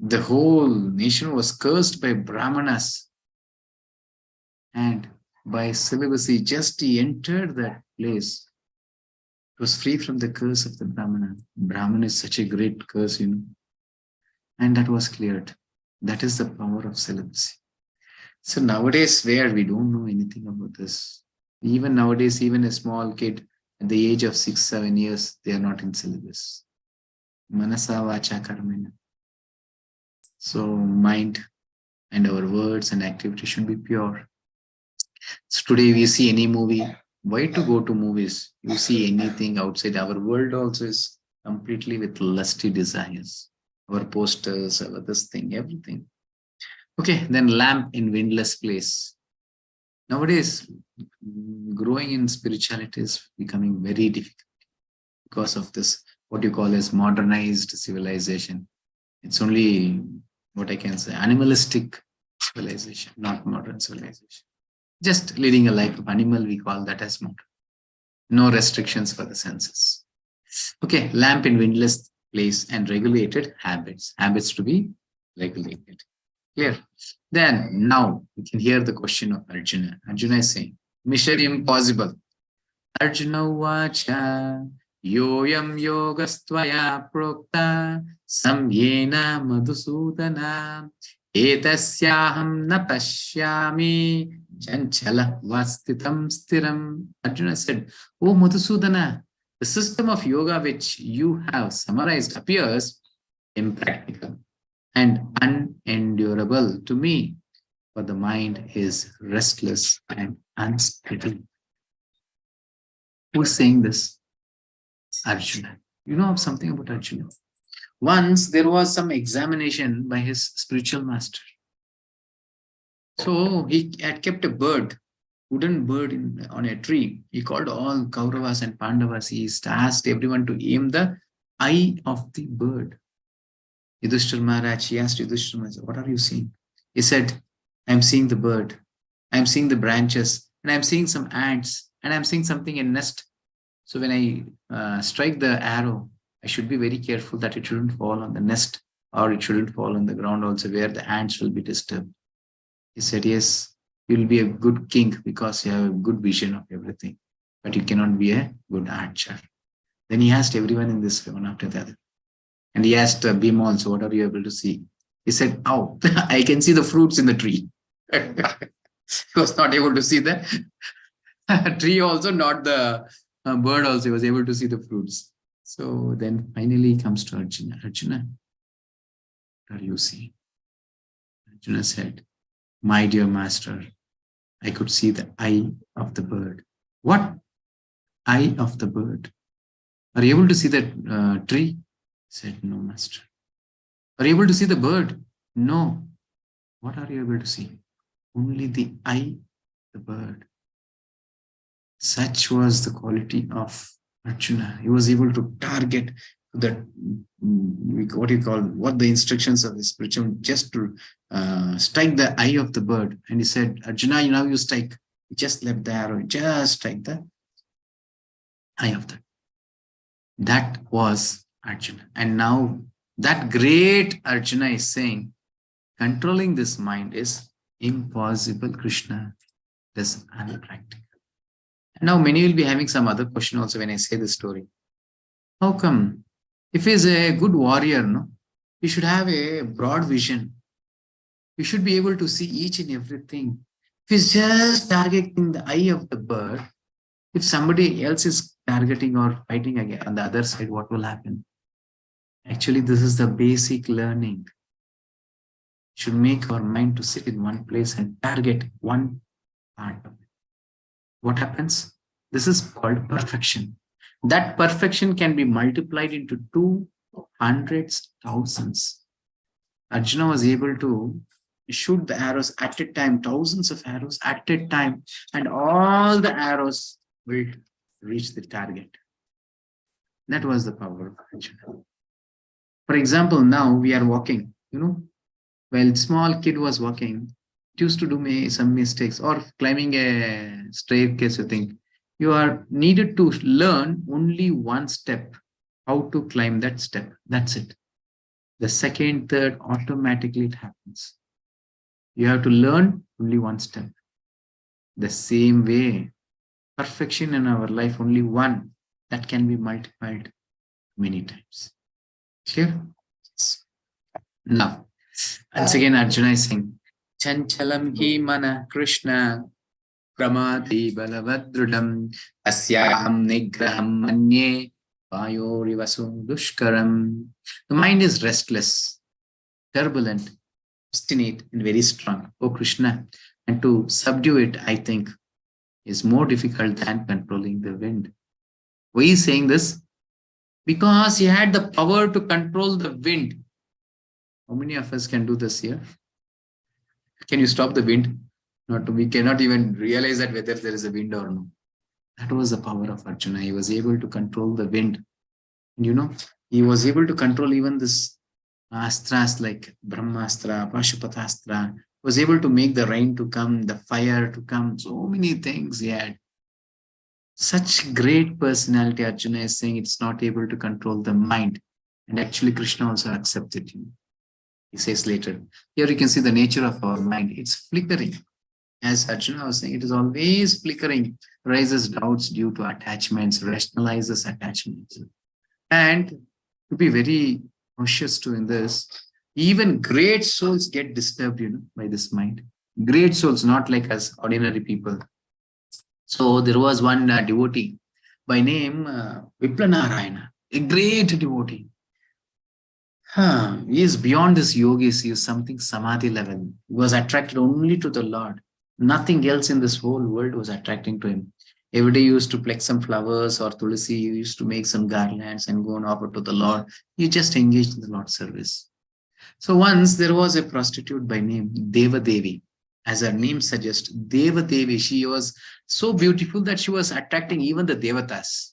The whole nation was cursed by Brahmanas, and by celibacy, just he entered that place, it was free from the curse of the Brahmana. Brahman is such a great curse, you know, and that was cleared. That is the power of celibacy. So nowadays, where we don't know anything about this, even nowadays, even a small kid at the age of 6, 7 years, they are not in syllabus. Manasa vacha karmena. So mind and our words and activity should be pure. So today we see any movie. Why to go to movies? You see anything outside. Our world also is completely with lusty desires. Our posters, our this thing, everything. Okay, then lamp in windless place. Nowadays, growing in spirituality is becoming very difficult because of this, what you call as modernized civilization. It's only what I can say, animalistic civilization, not modern civilization. Just leading a life of animal, we call that as modern. No restrictions for the senses. Okay, lamp in windless place and regulated habits. Habits to be regulated. Clear? Then now we can hear the question of Arjuna. Arjuna is saying, mission impossible. Arjuna vacha yoyam yogastvaya prokta samyena madhusudana etasyaham na pashyami chanchala vastitam stiram. Arjuna said, oh Madhusudana, the system of yoga which you have summarized appears impractical and unendurable to me, for the mind is restless and unsteady. Who's saying this? Arjuna. You know something about Arjuna? Once there was some examination by his spiritual master. So he had kept a bird, wooden bird on a tree. He called all Kauravas and Pandavas. He asked everyone to aim the eye of the bird. Yudhishthira Maharaj, he asked Yudhishthira Maharaj, what are you seeing? He said, I'm seeing the bird, I'm seeing the branches, and I'm seeing some ants, and I'm seeing something in nest. So when I strike the arrow, I should be very careful that it shouldn't fall on the nest, or it shouldn't fall on the ground also where the ants will be disturbed. He said, yes, you'll be a good king because you have a good vision of everything, but you cannot be a good archer. Then he asked everyone in this one after the other. And he asked Bhima also, what are you able to see? He said, oh, I can see the fruits in the tree. He was not able to see the tree also, not the bird also. He was able to see the fruits. So then finally he comes to Arjuna. Arjuna, what are you seeing? Arjuna said, my dear master, I could see the eye of the bird. What? Eye of the bird. Are you able to see that tree? Said, no, master. Are you able to see the bird? No. What are you able to see? Only the eye, the bird. Such was the quality of Arjuna. He was able to target the, what the instructions of the spiritual, just to strike the eye of the bird. And he said, Arjuna, now you strike. He just left the arrow, just strike the eye of the. That was Arjuna. And now that great Arjuna is saying, controlling this mind is impossible, Krishna. It is unpractical. And now many will be having some other question also when I say this story. How come? If he's a good warrior, no, he should have a broad vision. He should be able to see each and everything. If he's just targeting the eye of the bird, if somebody else is targeting or fighting again on the other side, what will happen? Actually, this is the basic learning. Should make our mind to sit in one place and target one part of it. What happens? This is called perfection. That perfection can be multiplied into 200s, thousands. Arjuna was able to shoot the arrows at a time, thousands of arrows at a time, and all the arrows will reach the target. That was the power of Arjuna. For example, now we are walking, while small kid was walking, it used to do some mistakes or climbing a staircase, you think. You are needed to learn only one step, how to climb that step. That's it. The second, third, automatically it happens. You have to learn only one step. The same way, perfection in our life, only one that can be multiplied many times. Clear? Yes. Now, once again, Arjuna is saying, Chanchalam hi mana Krishna pramati balavadrudam asyam nigraham manye vayorivasu dushkaram. The mind is restless, turbulent, obstinate, and very strong. Oh Krishna, and to subdue it, I think, is more difficult than controlling the wind. Why is he saying this? Because he had the power to control the wind. How many of us can do this here? Can you stop the wind? Not, we cannot even realize that whether there is a wind or no. That was the power of Arjuna. He was able to control the wind. He was able to control even this astras like Brahmastra, Pashupatastra, was able to make the rain to come, the fire to come, so many things he had. Such great personality, Arjuna is saying it's not able to control the mind. And actually Krishna also accepted him. He says later, here you can see the nature of our mind. It's flickering. As Arjuna was saying, it is always flickering, raises doubts due to attachments, rationalizes attachments. And to be very cautious too in this, even great souls get disturbed, by this mind. Great souls, not like us, ordinary people. So there was one devotee by name Viplanarayana, a great devotee. He is beyond this yogis. He is something samadhi level. He was attracted only to the Lord. Nothing else in this whole world was attracting to him. Every day he used to pluck some flowers or tulsi. He used to make some garlands and go and offer to the Lord. He just engaged in the Lord's service. So once there was a prostitute by name Deva Devi. As her name suggests, Deva Devi, she was so beautiful that she was attracting even the Devatas.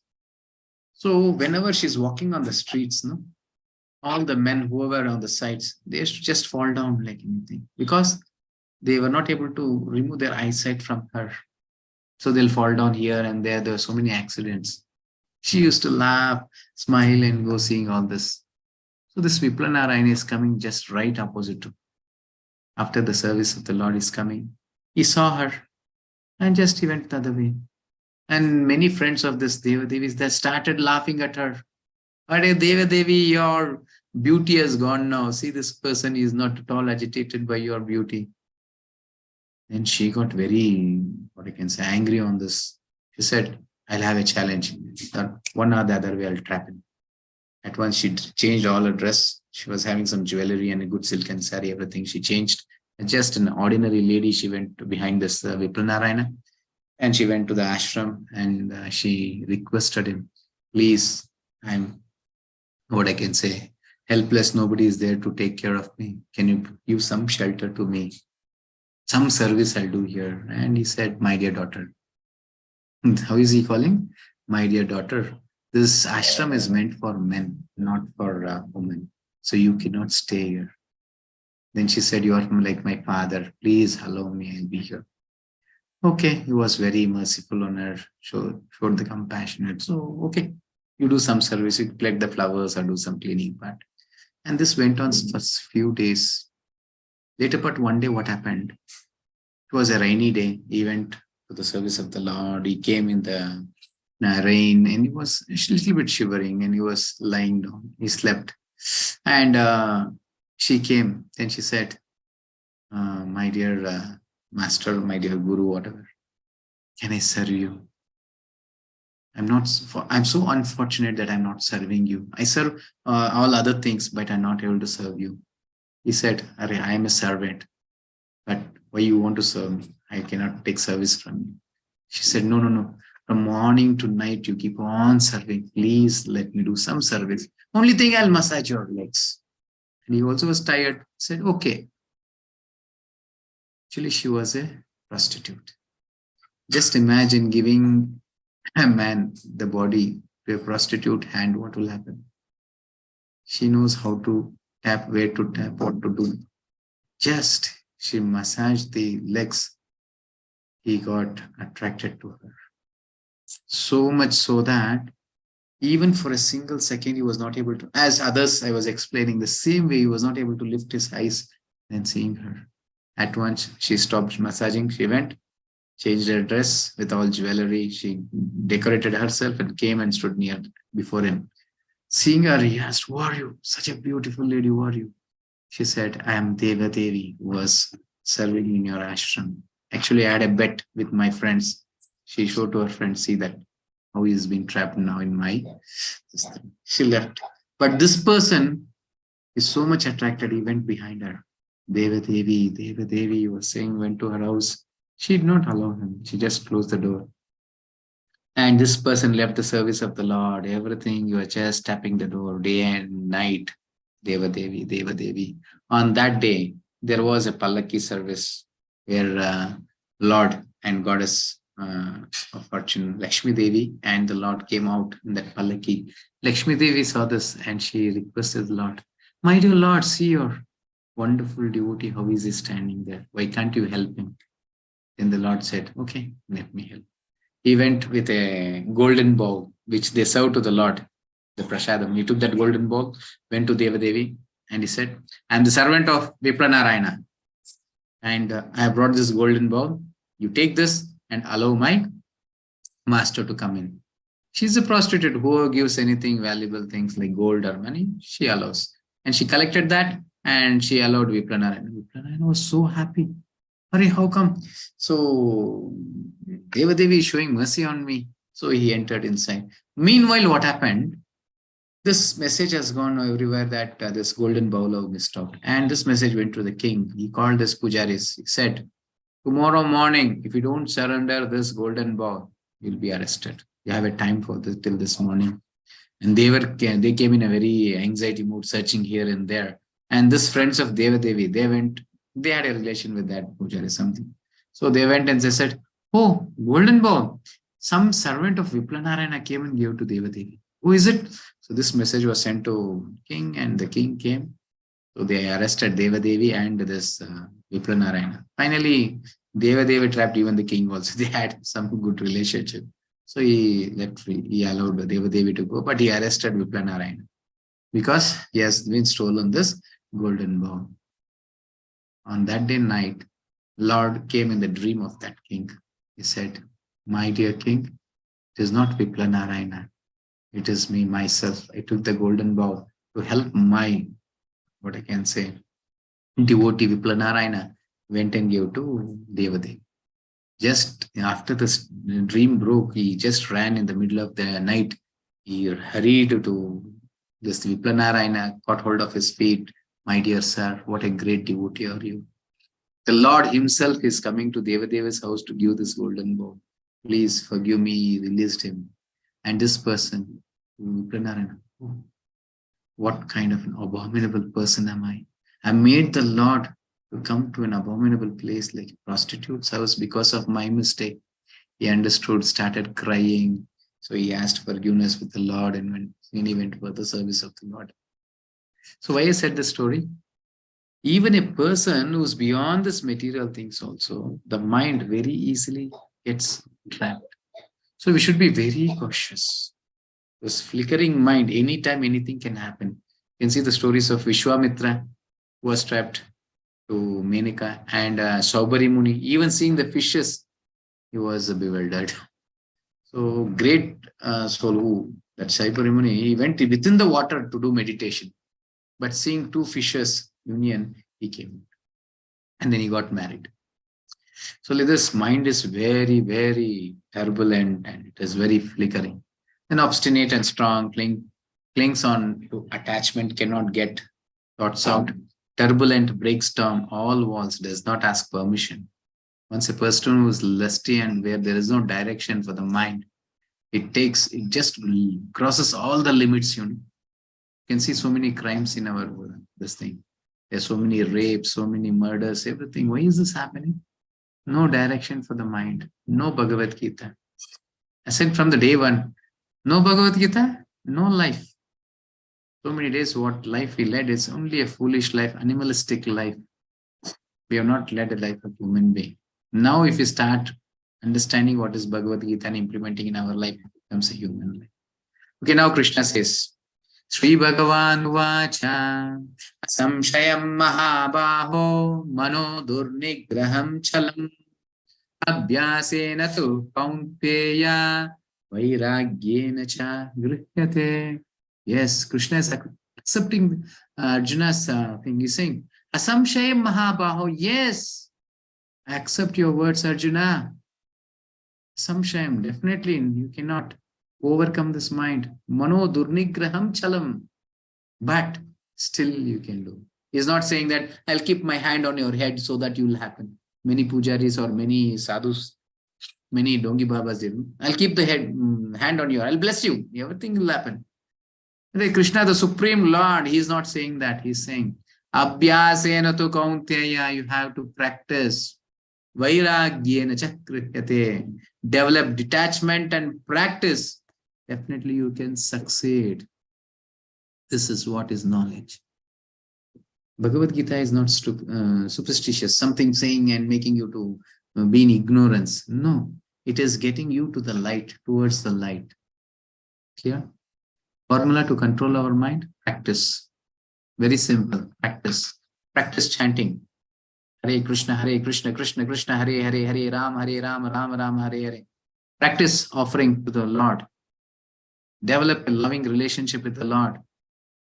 So whenever she's walking on the streets, all the men who were on the sides, they used to just fall down like anything because they were not able to remove their eyesight from her. So they'll fall down here and there. There were so many accidents. She used to laugh, smile, and go seeing all this. So this Viplanarayana is coming just right opposite to. After the service of the Lord is coming, he saw her and just he went the other way. And many friends of this Deva Devis, they started laughing at her. But Deva Devi, your beauty has gone now. See, this person is not at all agitated by your beauty. And she got very, angry on this. She said, I'll have a challenge. One or the other way, I'll trap him. At once, she changed all her dress. She was having some jewelry and a good silken sari, everything she changed. And just an ordinary lady, she went behind this Viplanarayana. And she went to the ashram and she requested him, please, I'm helpless. Nobody is there to take care of me. Can you give some shelter to me? Some service I'll do here. And he said, my dear daughter. How is he calling? My dear daughter. This ashram is meant for men, not for women. So you cannot stay here. Then she said, you are like my father. Please allow me. I'll be here. Okay. He was very merciful on her. Showed the compassionate. So, okay. You do some service. You collect the flowers or do some cleaning part. And this went on for a few days. Later, but one day what happened? It was a rainy day. He went to the service of the Lord. He came in the rain and he was a little bit shivering and he was lying down. He slept. And she came. Then she said, my dear master, my dear guru, whatever, can I serve you? I'm so unfortunate that I'm not serving you. I serve all other things, but I'm not able to serve you. He said, I am a servant, but why you want to serve me? I cannot take service from you. She said, no. From morning to night, you keep on serving. Please let me do some service. Only thing, I'll massage your legs. And he also was tired. He said, okay. Actually, she was a prostitute. Just imagine giving a man the body to a prostitute hand, what will happen? She knows how to tap, where to tap, what to do. Just she massaged the legs. He got attracted to her. So much so that even for a single second, he was not able to, as others I was explaining, the same way he was not able to lift his eyes and seeing her. At once, she stopped massaging. She went, changed her dress with all jewelry. She decorated herself and came and stood near before him. Seeing her, he asked, "Who are you? Such a beautiful lady. Who are you?" She said, "I am Deva Devi, who was serving in your ashram. Actually, I had a bet with my friends." She showed to her friends, "See that how he's been trapped now in my system." She left. But this person is so much attracted, he went behind her. Deva Devi, he was saying, went to her house. She did not allow him. She just closed the door. And this person left the service of the Lord, everything. You are just tapping the door day and night. Deva Devi. On that day, there was a Pallaki service where Lord and Goddess of Fortune, Lakshmi Devi, and the Lord came out in that Pallaki. Lakshmi Devi saw this and she requested the Lord, "My dear Lord, see your wonderful devotee, how is he standing there? Why can't you help him?" Then the Lord said, "Okay, let me help." He went with a golden bowl, which they served to the Lord, the prasadam. He took that golden bowl, went to Deva Devi, and he said, "I am the servant of Vipranarayana, and I have brought this golden bowl. You take this and allow my master to come in." She's a prostitute. Whoever gives anything, valuable things like gold or money, she allows. And she collected that and she allowed Vipranarayana. Vipranarayana was so happy. "Hurry, how come?" So Deva Devi is showing mercy on me. So he entered inside. Meanwhile, what happened? This message has gone everywhere that this golden bowl of missed out. And this message went to the king. He called his pujaris. He said, "Tomorrow morning, if you don't surrender this golden bowl, you'll be arrested. You have a time for this till this morning." And they came in a very anxiety mood, searching here and there. And this friends of Deva Devi, they had a relation with that pujari, something. So they went and they said, "Oh, golden bowl. Some servant of Viplanarayana came and gave to Deva Devi. Who is it?" So this message was sent to king and the king came. So they arrested Deva Devi and this Viplanarayana. Finally, Deva Devi trapped even the king also. They had some good relationship. So he left free. He allowed Deva Devi to go, but he arrested Viplanarayana because he has been stolen this golden bowl. On that day night, Lord came in the dream of that king. He said, "My dear king, it is not Viplanarayana. It is me, myself. I took the golden bowl to help my, what I can say, devotee Viplanarayana went and gave to Deva Devi. Just after this dream broke, he just ran in the middle of the night. He hurried to this Viplanarayana, caught hold of his feet. "My dear sir, what a great devotee are you. The Lord himself is coming to Deva Deva's house to give this golden bowl. Please forgive me." He released him. And this person, Viplanarayana, "Oh, what kind of an abominable person am I? I made the Lord to come to an abominable place like a prostitute's house because of my mistake." He understood, started crying. So he asked forgiveness with the Lord and he went for the service of the Lord. So why I said the story? Even a person who's beyond this material things also, the mind very easily gets trapped. So we should be very cautious. This flickering mind, anytime anything can happen. You can see the stories of Vishwamitra, who was trapped to Menika, and Saubari Muni. Even seeing the fishes, he was bewildered. So great soul who, that Saubari Muni, he went within the water to do meditation. But seeing two fishes union, he came. And then he got married. So this mind is very, very turbulent and it is very flickering. Then obstinate and strong, clings on to attachment, cannot get thoughts out. Turbulent, breaks down all walls, does not ask permission. Once a person who is lusty and where there is no direction for the mind, it just crosses all the limits. You can see so many crimes in our this thing. There's so many rapes, so many murders, everything. Why is this happening? No direction for the mind, no Bhagavad Gita. I said from the day one, No Bhagavad Gita, no life. So many days, what life we led is only a foolish life, animalistic life. We have not led a life of human being. Now, if we start understanding what is Bhagavad Gita and implementing in our life, it becomes a human life. Okay, now Krishna says, Sri Bhagavan Vacha Samshayam Mahabaho Mano Durnigraham Chalam Abhyasena tu Kaunteya Vairagyena cha Grihyate. Yes, Krishna is accepting Arjuna's thing. He's saying, Asamshayam Mahabaho. Yes, accept your words, Arjuna. Samshayam, definitely you cannot overcome this mind. Mano Durnigraham Chalam. But still you can do. He's not saying that I'll keep my hand on your head so that you'll happen. Many pujaris or many sadhus, many dongi babas did. I'll keep the hand on you. I'll bless you. Everything will happen. Krishna, the Supreme Lord, he's not saying that. He's saying, Abhyasena tu kaunteya, you have to practice. Vairagyena chakrihyate. Develop detachment and practice. Definitely you can succeed. This is what is knowledge. Bhagavad Gita is not superstitious, something saying and making you to be in ignorance. No, it is getting you to the light, towards the light. Clear? Formula to control our mind? Practice. Very simple. Practice. Practice chanting. Hare Krishna, Krishna Krishna, Hare Hare, Hare Ram, Ram Ram, Hare Hare. Practice offering to the Lord. Develop a loving relationship with the Lord.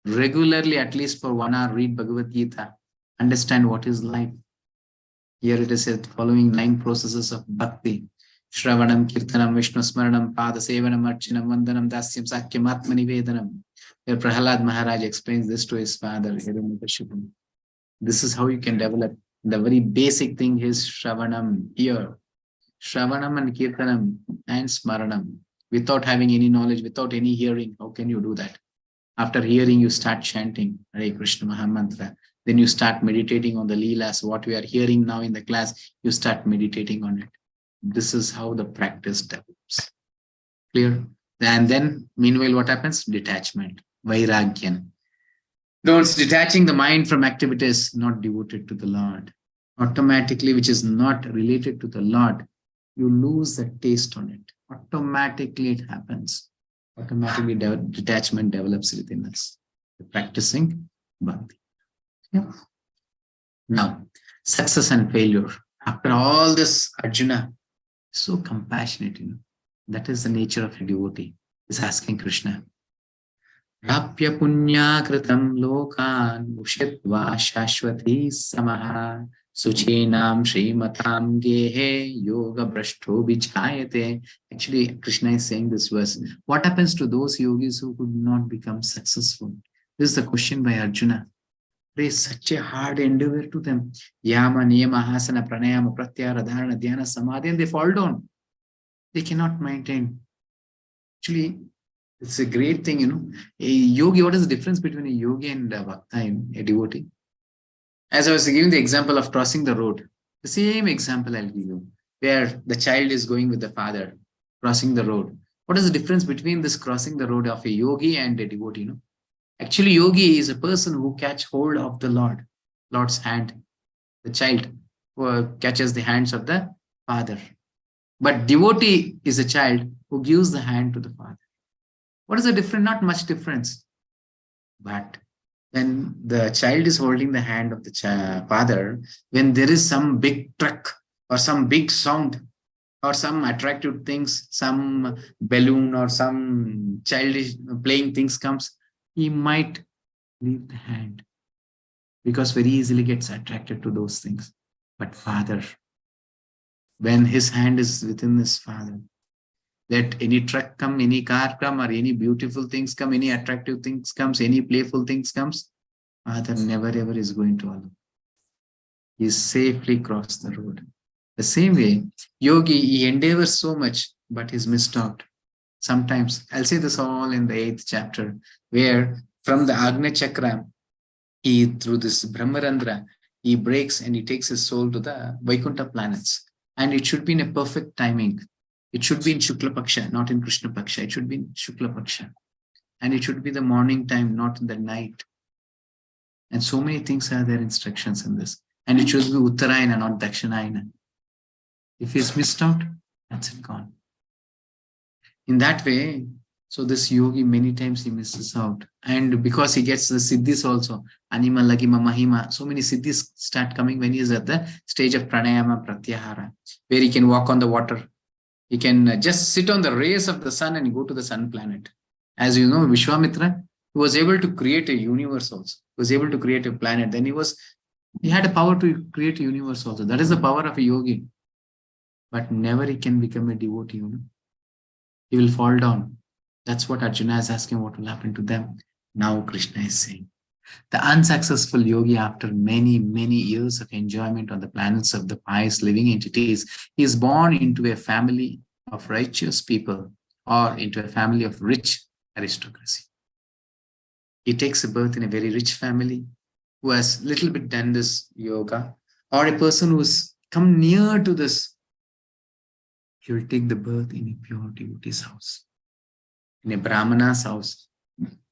Regularly, at least for 1 hour, read Bhagavad Gita. Understand what is life. Here it is said, following 9 processes of bhakti. Shravanam, Kirtanam, Vishnu Smaranam, Pada Sevanam, Archanam, Vandanam, Dasyam, Sakyam, Atmanivedanam. Here Prahalad Maharaj explains this to his father, Hiranyakashipu. This is how you can develop. The very basic thing is Shravanam here. Shravanam and Kirtanam and Smaranam. Without having any knowledge, without any hearing, how can you do that? After hearing, you start chanting Hare Krishna Mahamantra. Then you start meditating on the Leelas, what we are hearing now in the class, you start meditating on it. This is how the practice develops. Clear? And then, meanwhile, what happens? Detachment, Vairagyan. It's detaching the mind from activities not devoted to the Lord. Automatically, which is not related to the Lord, you lose the taste on it. Automatically, it happens. Automatically detachment develops within us. Practicing bhakti. Yeah. Now, success and failure. After all this, Arjuna, so compassionate, That is the nature of a devotee. Is asking Krishna. Rapya punya kritam lokan ushitva shashwati samaha suchinam srimatam gehe yoga brashto vichayate. Actually, Krishna is saying this verse. What happens to those yogis who could not become successful? This is the question by Arjuna. There is such a hard endeavor to them. Yama, niyama, hasana, pranayama, pratyahara, dharana, dhyana, samadhi, and they fall down. They cannot maintain. Actually, it's a great thing, A yogi, what is the difference between a yogi and a bhakta, a devotee? As I was giving the example of crossing the road, the same example I'll give you, where the child is going with the father, crossing the road. What is the difference between this crossing the road of a yogi and a devotee? Actually, yogi is a person who catch hold of the Lord's hand. The child who catches the hands of the father. But devotee is a child who gives the hand to the father. What is the difference? Not much difference. But when the child is holding the hand of the father, when there is some big truck or some big sound or some attractive things, some balloon or some childish playing things comes, he might leave the hand because very easily gets attracted to those things. But father, when his hand is within his father, let any truck come, any car come, or any beautiful things come, any attractive things comes, any playful things comes, father never ever is going to allow. He safely crossed the road. The same way, yogi, he endeavors so much, but he's missed out. Sometimes, I'll say this all in the 8th chapter, where from the Agnya Chakra, he, through this Brahmarandra, he breaks and he takes his soul to the Vaikuntha planets. And it should be in a perfect timing. It should be in Shukla Paksha, not in Krishna Paksha. It should be in Shukla Paksha. And it should be the morning time, not in the night. And so many things are there, instructions in this. And it should be Uttarayana, not Dakshinayana. If he's missed out, that's it, gone. In that way, so this yogi, many times he misses out. And because he gets the siddhis also, anima, lagima, mahima, so many siddhis start coming when he is at the stage of pranayama, pratyahara, where he can walk on the water. He can just sit on the rays of the sun and go to the sun planet. As you know, Vishwamitra, he was able to create a universe also. He was able to create a planet. Then he had a power to create a universe also. That is the power of a yogi. But never he can become a devotee, He will fall down. That's what Arjuna is asking, what will happen to them. Now Krishna is saying, the unsuccessful yogi, after many, many years of enjoyment on the planets of the pious living entities, he is born into a family of righteous people or into a family of rich aristocracy. He takes a birth in a very rich family who has little bit done this yoga, or a person who's come near to this. He will take the birth in a pure devotee's house, in a Brahmana's house,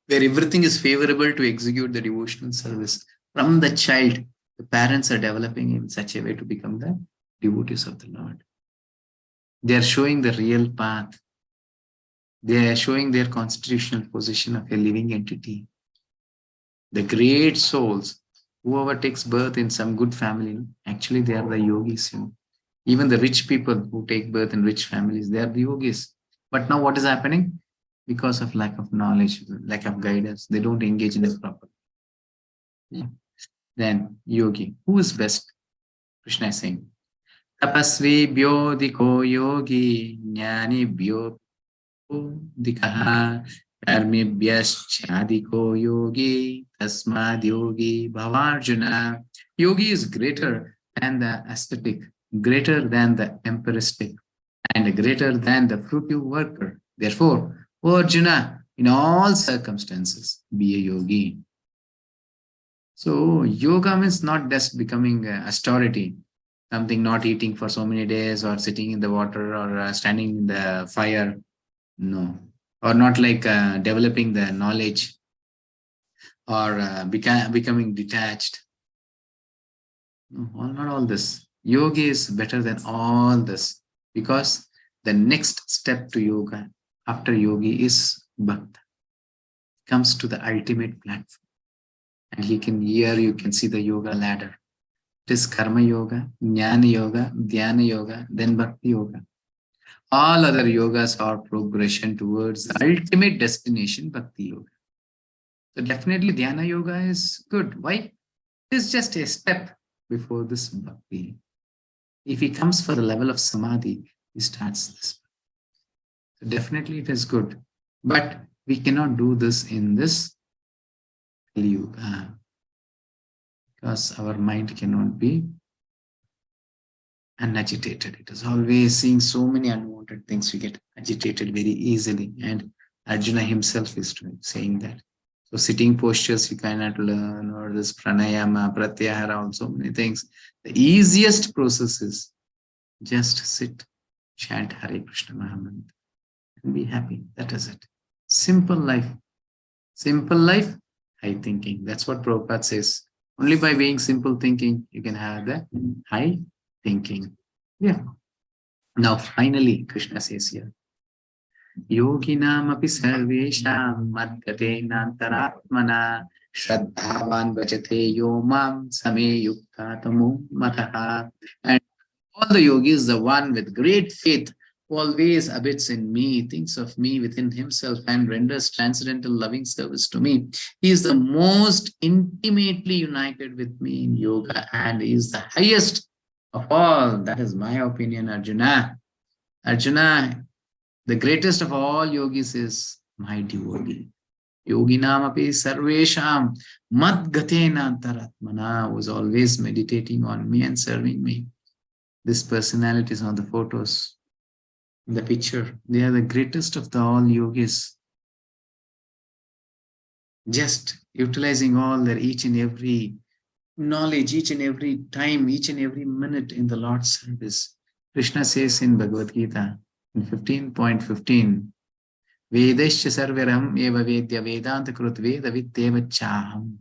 where everything is favorable to execute the devotional service. From the child, the parents are developing him in such a way to become the devotees of the Lord. They are showing the real path. They are showing their constitutional position of a living entity. The great souls, whoever takes birth in some good family, actually they are the yogis. Even the rich people who take birth in rich families, they are the yogis. But now what is happening? Because of lack of knowledge, lack of guidance, they don't engage in it properly. Then yogi, who is best? Krishna is saying, tapasvi bhyo diko yogi, jnani bhyo dikaha, karmi bhyaschadiko yogi, tasmad yogi bhavarjuna. Yogi is greater than the ascetic, greater than the empiristic, and greater than the fruitive worker. Therefore, O Arjuna, in all circumstances, be a yogi. So, yoga means not just becoming austerity, something not eating for so many days, or sitting in the water, or standing in the fire. No. Or not like developing the knowledge, or becoming detached. No, not all this. Yoga is better than all this, because the next step to yoga after yogi is bhakta. Comes to the ultimate platform. And you can see the yoga ladder. It is karma yoga, jnana yoga, dhyana yoga, then bhakti yoga. All other yogas are progression towards the ultimate destination, bhakti yoga. So definitely dhyana yoga is good. Why? It is just a step before this bhakti. If he comes for the level of samadhi, he starts this. So definitely it is good. But we cannot do this in this yoga, because our mind cannot be unagitated. It is always seeing so many unwanted things. We get agitated very easily. And Arjuna himself is saying that. So sitting postures you cannot learn, or this pranayama, pratyahara, so many things. The easiest process is just sit, chant Hare Krishna Mahamantra, and be happy. That is it. Simple life. Simple life, high thinking. That's what Prabhupada says. Only by being simple thinking, you can have the high thinking. Yeah. Now, finally, Krishna says here, Yoginam api sarvesham madgatena antaratmana shraddhavan bhajate yomam same yuktatamu mataha. And all the yogis, the one with great faith, who always abides in me, thinks of me within himself, and renders transcendental loving service to me. He is the most intimately united with me in yoga, and he is the highest of all. That is my opinion, Arjuna. Arjuna, the greatest of all yogis is my devotee. Yoginam api sarvesham madgatena antaratmana, who is always meditating on me and serving me. This personality is on the photos, in the picture. They are the greatest of the all yogis. Just utilizing all their each and every knowledge, each and every time, each and every minute in the Lord's service. Krishna says in Bhagavad Gita, In 15.15, Vedescha sarvaram eva vedya vedanta krut veda vitteva chaham.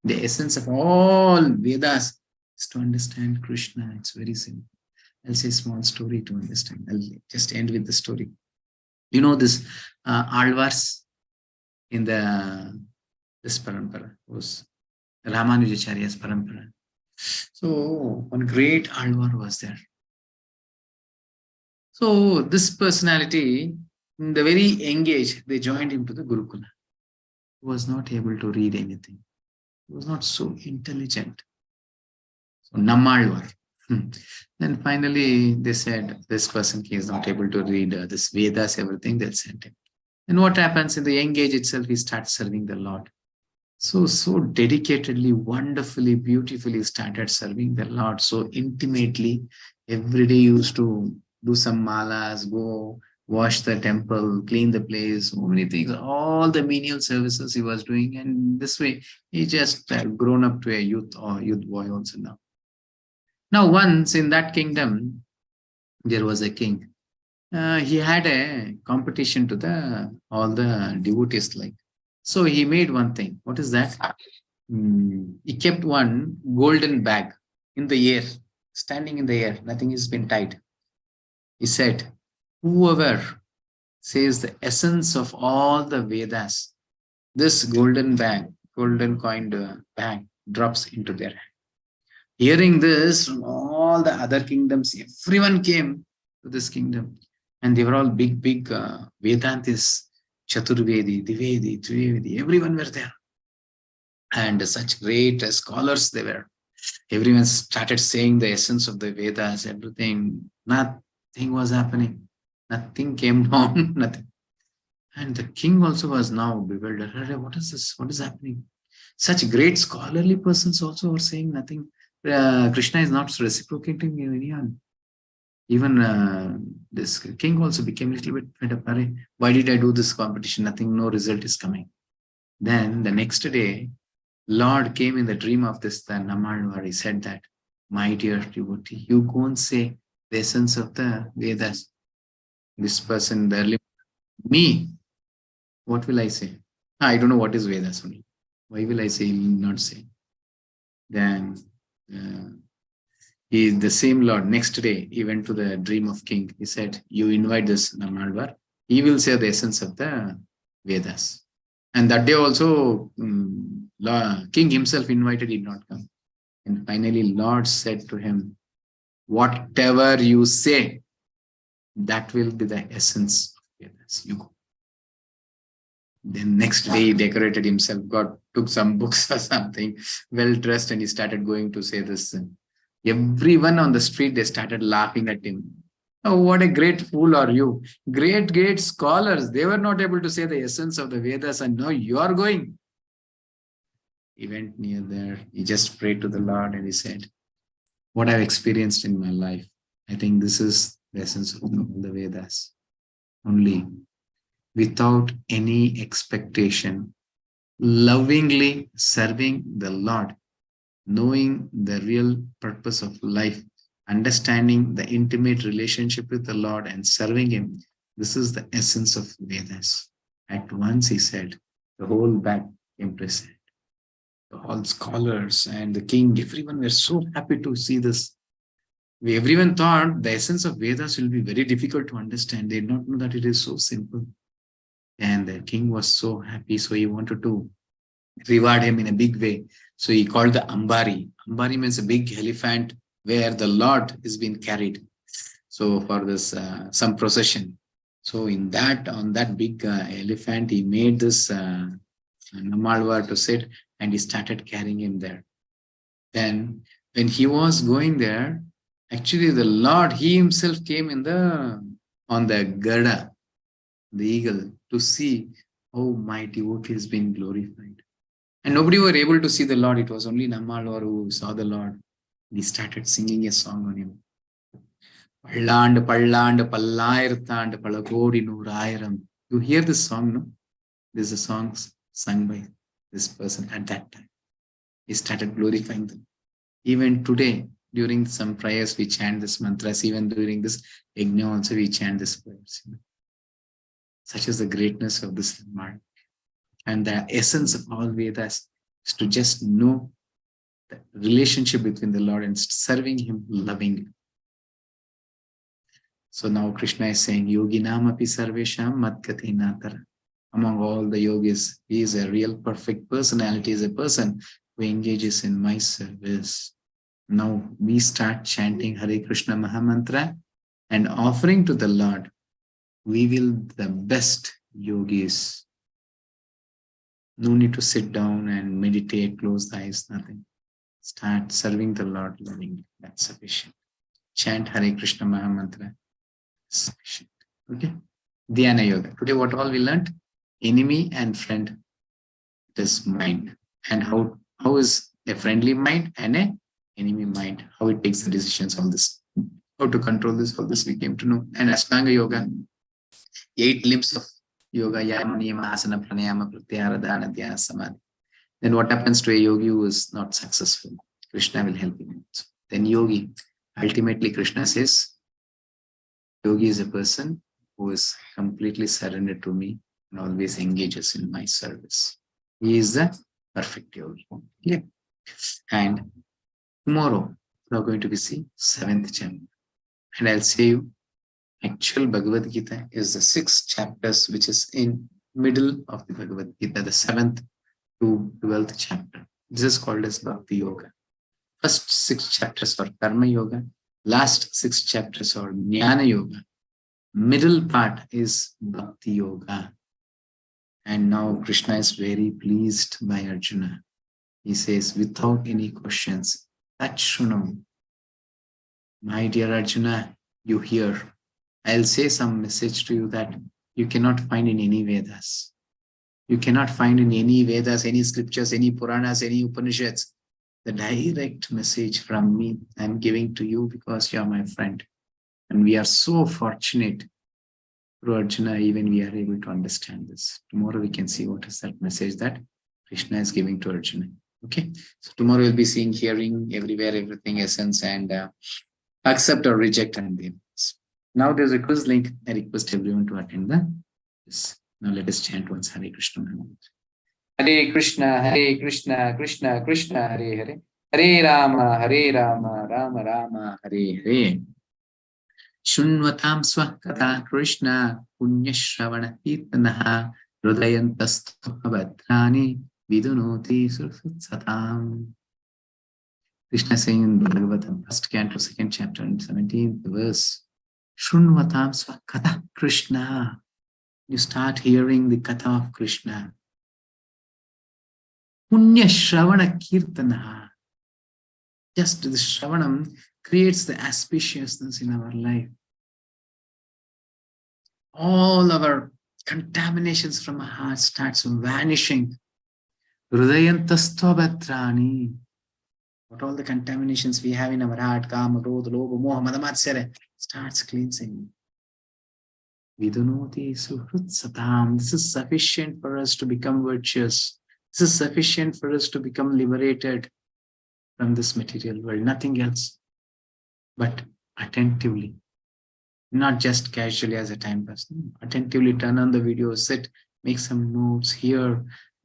The essence of all Vedas is to understand Krishna. It's very simple. I'll say a small story to understand. I'll just end with the story. You know this Alvars in this parampara was Ramanujacharya's parampara. So one great Alvar was there. So this personality, in the very young age, they joined him to the Gurukula. He was not able to read anything. He was not so intelligent. So Nammalvar. Then finally they said, this person he is not able to read this Vedas, everything, they'll send him. And what happens in the young age itself, he starts serving the Lord. So dedicatedly, wonderfully, beautifully started serving the Lord so intimately. Every day he used to do some malas, go wash the temple, clean the place, so many things, all the menial services he was doing. And this way, he just grown up to a youth boy also now. Now, once in that kingdom, there was a king. He had a competition to all the devotees like. So he made one thing. What is that? He kept one golden bag in the air, standing in the air. Nothing has been tied. He said, whoever says the essence of all the Vedas, this golden coined bag drops into their hand. Hearing this from all the other kingdoms, everyone came to this kingdom. And they were all big Vedantis, Chaturvedi, Divedi, Trivedi, everyone were there. And such great scholars they were. Everyone started saying the essence of the Vedas, everything. Nothing was happening. Nothing came down, nothing. And the king also was now bewildered. What is this? What is happening? Such great scholarly persons also were saying nothing. Krishna is not reciprocating anyone. Even this king also became a little bit fed up. Why did I do this competition? Nothing, no result is coming. Then the next day, Lord came in the dream of this Nammalvar. He said that, my dear devotee, you go and say the essence of the Vedas. This person, me, what will I say? I don't know what is Vedas only. Why will I say? He will not say. Then he is the same Lord. Next day, he went to the dream of king. He said, you invite this Nammalvar. He will say the essence of the Vedas. And that day also, king himself invited, he did not come. And finally, Lord said to him, whatever you say, that will be the essence of Vedas. You go. Then next day, he decorated himself, took some books or something, well dressed, and he started going to say this. Everyone on the street, they started laughing at him. Oh, what a great fool are you. Great scholars. They were not able to say the essence of the Vedas, and now you are going. He went near there. He just prayed to the Lord and he said, what I've experienced in my life, I think this is the essence of the Vedas. Only without any expectation, lovingly serving the Lord, knowing the real purpose of life, understanding the intimate relationship with the Lord and serving Him. This is the essence of Vedas. At once, he said, the whole bag came present. All scholars and the king, everyone were so happy to see this. Everyone thought the essence of Vedas will be very difficult to understand. They did not know that it is so simple. And the king was so happy, so he wanted to reward him in a big way. So he called the Ambari. Ambari means a big elephant where the Lord is being carried. So for this, some procession. So on that big elephant, he made this Nammalvar to sit and he started carrying him there. Then when he was going there, actually the Lord, he himself came on the Garda, the eagle, to see, oh, my devotee has been glorified. And nobody were able to see the Lord. It was only Nammalvar who saw the Lord. He started singing a song on him. Palland, Pallayirthand, Palakodi Nooraayiram. You hear this song, no? This is a song sung by this person at that time. He started glorifying them. Even today, During some prayers, we chant this mantras. Even during this yajna also, we chant this prayers. Such is the greatness of this Lord. And the essence of all Vedas is to just know the relationship between the Lord and serving Him lovingly. So now Krishna is saying, Yoginam api sarvesham madgati natara. Among all the yogis, he is a real perfect personality, is a person who engages in my service. Now we start chanting Hare Krishna Mahamantra and offering to the Lord. We will the best yogis. No need to sit down and meditate, close the eyes, nothing. Start serving the Lord lovingly. That's sufficient. Chant Hare Krishna Mahamantra. Sufficient. Okay. Dhyana Yoga. Today, what all we learned? Enemy and friend. It is mind. And how is a friendly mind and an enemy mind? How it takes the decisions, all this. How to control this, all this we came to know. And Ashtanga Yoga. 8 limbs of yoga. Yama, Niyama, Asana, Pranayama, Pratyahara, Dhyana, Dhyana, Samadhi. Then what happens to a yogi who is not successful? Krishna will help him. Then yogi. Ultimately, Krishna says, yogi is a person who is completely surrendered to me and always engages in my service. He is the perfect yogi. Yeah. And tomorrow, we are going to be seeing 7th chapter. And I'll say you, actual Bhagavad Gita is the 6 chapters, which is in middle of the Bhagavad Gita, the 7th to 12th chapter. This is called as Bhakti Yoga. First 6 chapters are Karma Yoga. Last 6 chapters are Jnana Yoga. Middle part is Bhakti Yoga. And now Krishna is very pleased by Arjuna. He says, without any questions, Tachshunam. My dear Arjuna, you hear. I'll say some message to you that you cannot find in any Vedas. You cannot find in any Vedas, any scriptures, any Puranas, any Upanishads. The direct message from me I'm giving to you because you are my friend. And we are so fortunate through Arjuna, even we are able to understand this. Tomorrow we can see what is that message that Krishna is giving to Arjuna. Okay. So tomorrow we'll be seeing, hearing, everywhere, everything, essence, and accept or reject and the. Now there's a quiz link. I request everyone to attend this. Now let us chant once Hare Krishna. Hare Krishna, Hare Krishna, Krishna Krishna, Hare Hare. Hare Rama, Rama Rama, Hare Hare. Shunvatam swakata Krishna, Punya Shravana Kirtanaha, Hrudayantastu Bhadrani, Vidunoti Sursatam. Krishna saying in Bhagavatam, first canto, 2nd chapter, and 17th verse. Shunvatam swakata Krishna. You start hearing the katha of Krishna. Punya Shravana Kirtana. Just the Shravanam creates the auspiciousness in our life. All our contaminations from our heart starts vanishing. Hrudayantastobatrani. What all the contaminations we have in our heart, Kama, Krodha, Lobha, Moha, Madamatsara, starts cleansing. Vidunoti suhrut satam. This is sufficient for us to become virtuous. This is sufficient for us to become liberated from this material world. Nothing else. But attentively. Not just casually as a time pass. Attentively turn on the video, sit, make some notes, hear.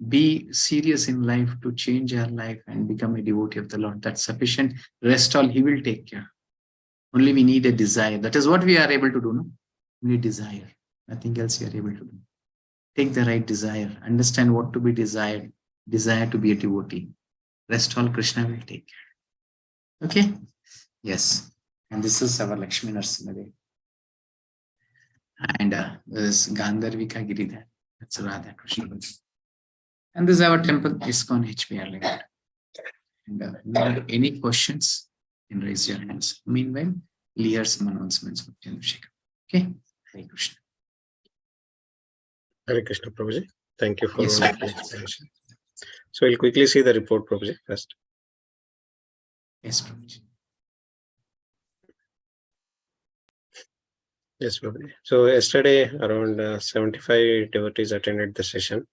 Be serious in life to change our life and become a devotee of the Lord. That's sufficient. Rest all He will take care. Only we need a desire. That is what we are able to do. No? Only desire. Nothing else you are able to do. Take the right desire. Understand what to be desired. Desire to be a devotee. Rest all Krishna will take care. Okay? Yes. And this is our Lakshmi Narasimha. And this is Gandharvika Giridhar. That's Radha Krishna. And this is our temple, ISKCON HBR Limited. And if you have any questions, you can raise your hands. Meanwhile, we'll hear some announcements from Chandrasekhar. Okay? Hare Krishna. Hare Krishna, Prabhuji. Thank you for Yes, wonderful explanation. So we'll quickly see the report, Prabhuji, first. Yes, Prabhuji. Yes, Prabhuji. So yesterday, around 75 devotees attended the session.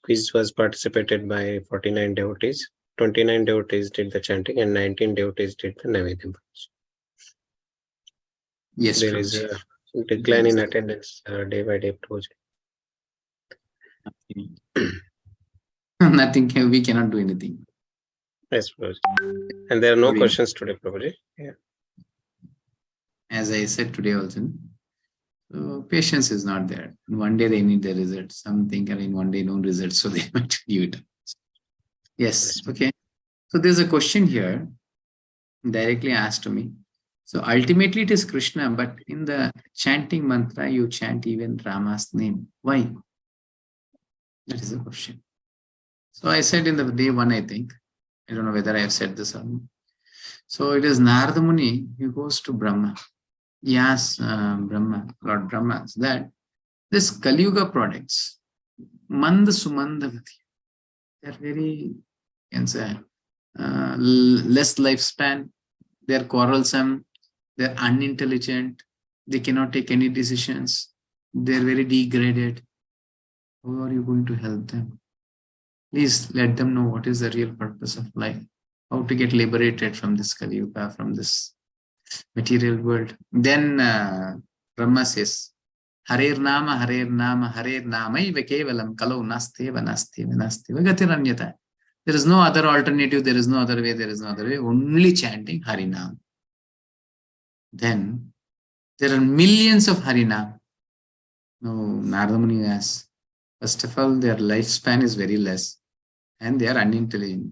Quiz was participated by 49 devotees. 29 devotees did the chanting and 19 devotees did the Naivedya. Yes, There is Prabhuji. a decline in attendance day by day, Prabhuji. Nothing, we cannot do anything. Yes, Prabhuji. And there are no questions today, Prabhuji. Yeah. As I said today also, so patience is not there. One day they need the result. Some think in one day no result, so they might give it. Yes, okay. So there's a question here directly asked to me. So ultimately it is Krishna, but in the chanting mantra, you chant even Rama's name. Why? That is the question. So I said in the day one, I think, I don't know whether I have said this or not. So it is Narada Muni who goes to Brahma. He asks Brahma, Lord Brahma, that this Kali Yuga products, Mand Sumandavati, they are very, can say, less lifespan, they are quarrelsome, they are unintelligent, they cannot take any decisions, they are very degraded. How are you going to help them? Please let them know what is the real purpose of life, how to get liberated from this Kali Yuga, from this material world. Then Brahma says, Harer Nama, Harer Nama, Harer Nama, Kevalam, Kalau Nasteva, Nasteva, Nasteva, Gatiranyata. There is no other alternative, there is no other way, there is no other way, only chanting Harinam. Then there are millions of Harinam. No, Narada Muni asks, first of all, their lifespan is very less and they are unintelligent.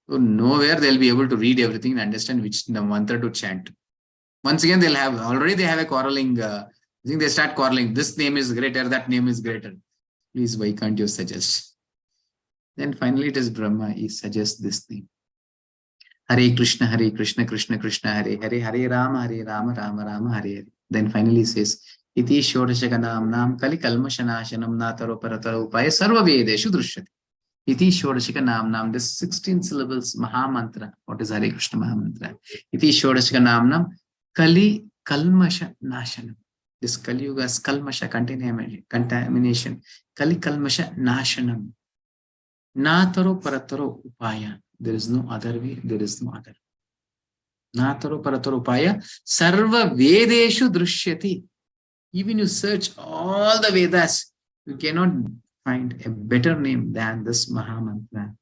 So nowhere they'll be able to read everything and understand which mantra to chant. Once again, they have a quarreling. I think they start quarreling. This name is greater, that name is greater. Please, why can't you suggest? Then finally it is Brahma. He suggests this thing. Hare Krishna, Krishna Krishna, Hare Hare, Hare Rama, Rama Rama, Hare Hare. Then finally he says, Iti Shodashakanam Nam Kali Kalmashanashanam Nataro Parataro Upaya Sarva Vedeshu Drishyati. Iti Shodashakanam Nam, this 16 syllables Maha Mantra. What is Hare Krishna Maha Mantra? Iti Shodashakanam Nam Kali Kalmasha Nashanam. This Kali Yuga's Kalmasha contamination. Kali Kalmasha Nashanam. Nataro Parataro Upaya. There is no other way. There is no other. Nataro Parataro Upaya. Sarva Vedeshu Drishyati. Even you search all the Vedas, you cannot find a better name than this Maha Mantra.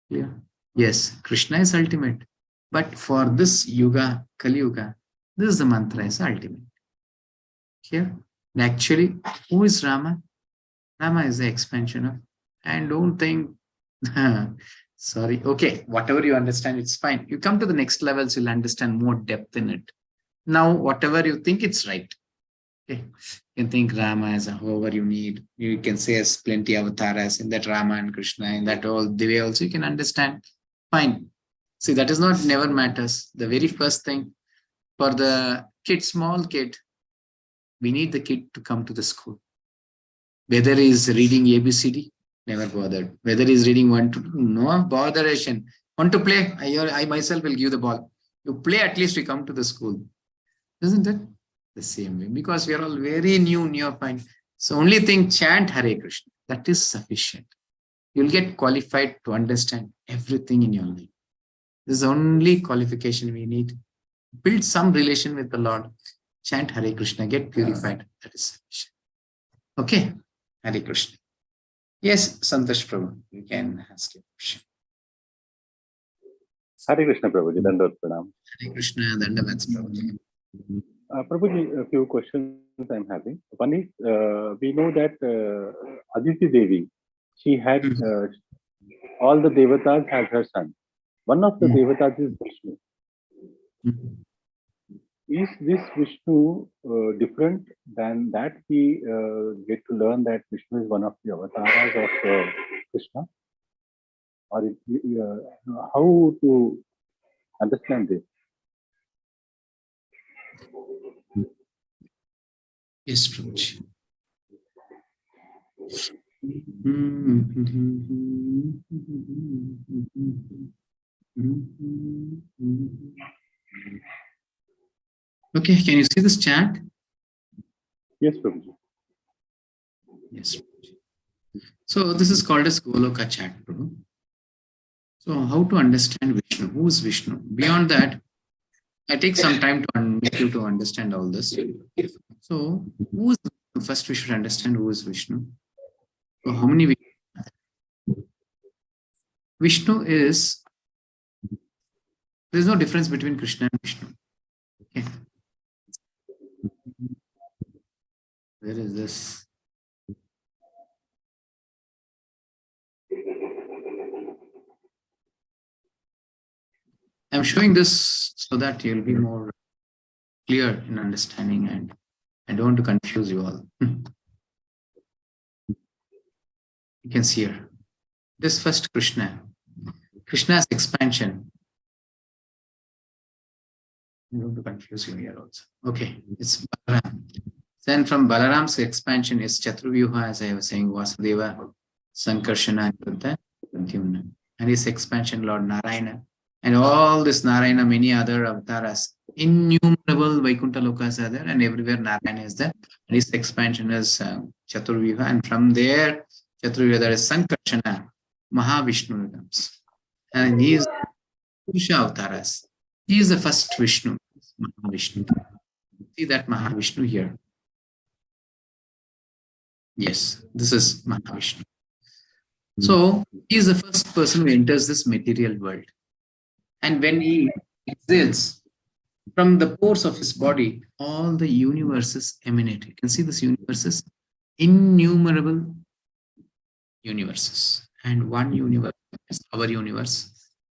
Clear? Yes, Krishna is ultimate. But for this Yuga, Kali Yuga, this is the mantra is ultimate. Here, actually, who is Rama? Rama is the expansion of, and don't think, sorry, okay, whatever you understand, it's fine. You come to the next levels, you'll understand more depth in it. Now, whatever you think, it's right. Okay. You can think Rama as a however you need. You can say as plenty avatars in that Rama and Krishna, in that all the way also you can understand. Fine. See, that is not never matters. The very first thing for the kid, small kid, we need the kid to come to the school. Whether he is reading ABCD, never bothered. Whether he is reading 1 to 2, no botheration. Want to play? I myself will give the ball. You play, at least we come to the school. Isn't it? The same way, because we are all very neophyte. So only thing, chant Hare Krishna. That is sufficient. You'll get qualified to understand everything in your life. This is the only qualification we need. Build some relation with the Lord. Chant Hare Krishna. Get purified. That is sufficient. Okay. Hare Krishna. Yes, Santosh Prabhu, you can ask a question. Hare Krishna Prabhuji, Dandavat Pranam. Hare Krishna, Dandavat Prabhuji. Prabhuji, a few questions I'm having. One is, we know that Aditi Devi, she had all the devatas as her son. One of the devatas is Vishnu. Is this Vishnu different than that? We get to learn that Vishnu is one of the avatars of Krishna? Or how to understand this? Yes, Prabhuji. Okay, can you see this chat? Yes, Prabhuji. Yes. So this is called as Goloka chat, Prabhu. So how to understand Vishnu? Who is Vishnu? Beyond that, I take some time to make you to understand all this. So who is Vishnu? First we should understand who is Vishnu. So how many Vishnu is, there's no difference between Krishna and Vishnu. Okay. Where is this? I'm showing this so that you'll be more clear in understanding, and I don't want to confuse you all. You can see here. This first Krishna. Krishna's expansion. I don't want to confuse you here also. Okay, it's Balaram. Then from Balaram's expansion is Chaturvyuha, as I was saying, Vasudeva, Sankarshana, and his expansion, Lord Narayana. And all this Narayana, many other avatars, innumerable Vaikuntha lokas are there, and everywhere Narayana is there. And his expansion is Chaturvyuha. And from there, Chaturvyuha, there is Sankarshana, Mahavishnu comes. And he is Purusha avatars. He is the first Vishnu, Mahavishnu. See that Mahavishnu here. Yes, this is Mahavishnu. So he is the first person who enters this material world. And when he exhales from the pores of his body, all the universes emanate. You can see this universes, innumerable universes. And one universe is our universe,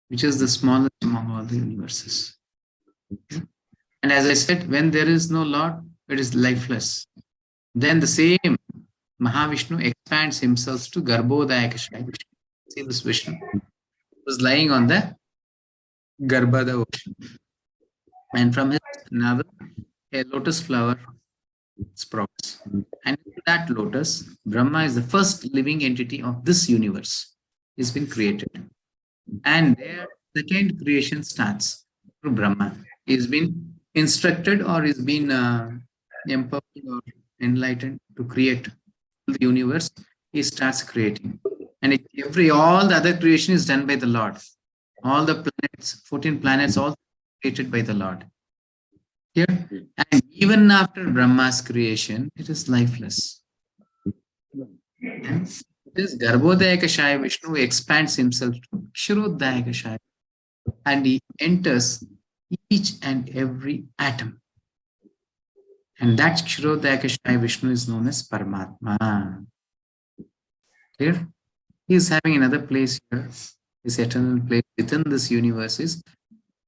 which is the smallest among all the universes. And as I said, when there is no Lord, it is lifeless. Then the same Mahavishnu expands himself to Garbhodaya Kashaya Vishnu. See this Vishnu? He was lying on the Garbhada ocean. And from his navel, a lotus flower sprouts. And in that lotus, Brahma is the first living entity of this universe. He's been created. And their second creation starts through Brahma. He's been instructed, or he's been empowered or enlightened to create the universe. He starts creating. And all the other creation is done by the Lord. All the planets, 14 planets, all created by the Lord. Here, and even after Brahma's creation, it is lifeless. And this Garbhodaya Kashaya Vishnu expands himself to Kshirodaya Kashaya, and he enters each and every atom. And that Kshirodaya Kashaya Vishnu is known as Paramatma. Clear? He is having another place here. His eternal place within this universe is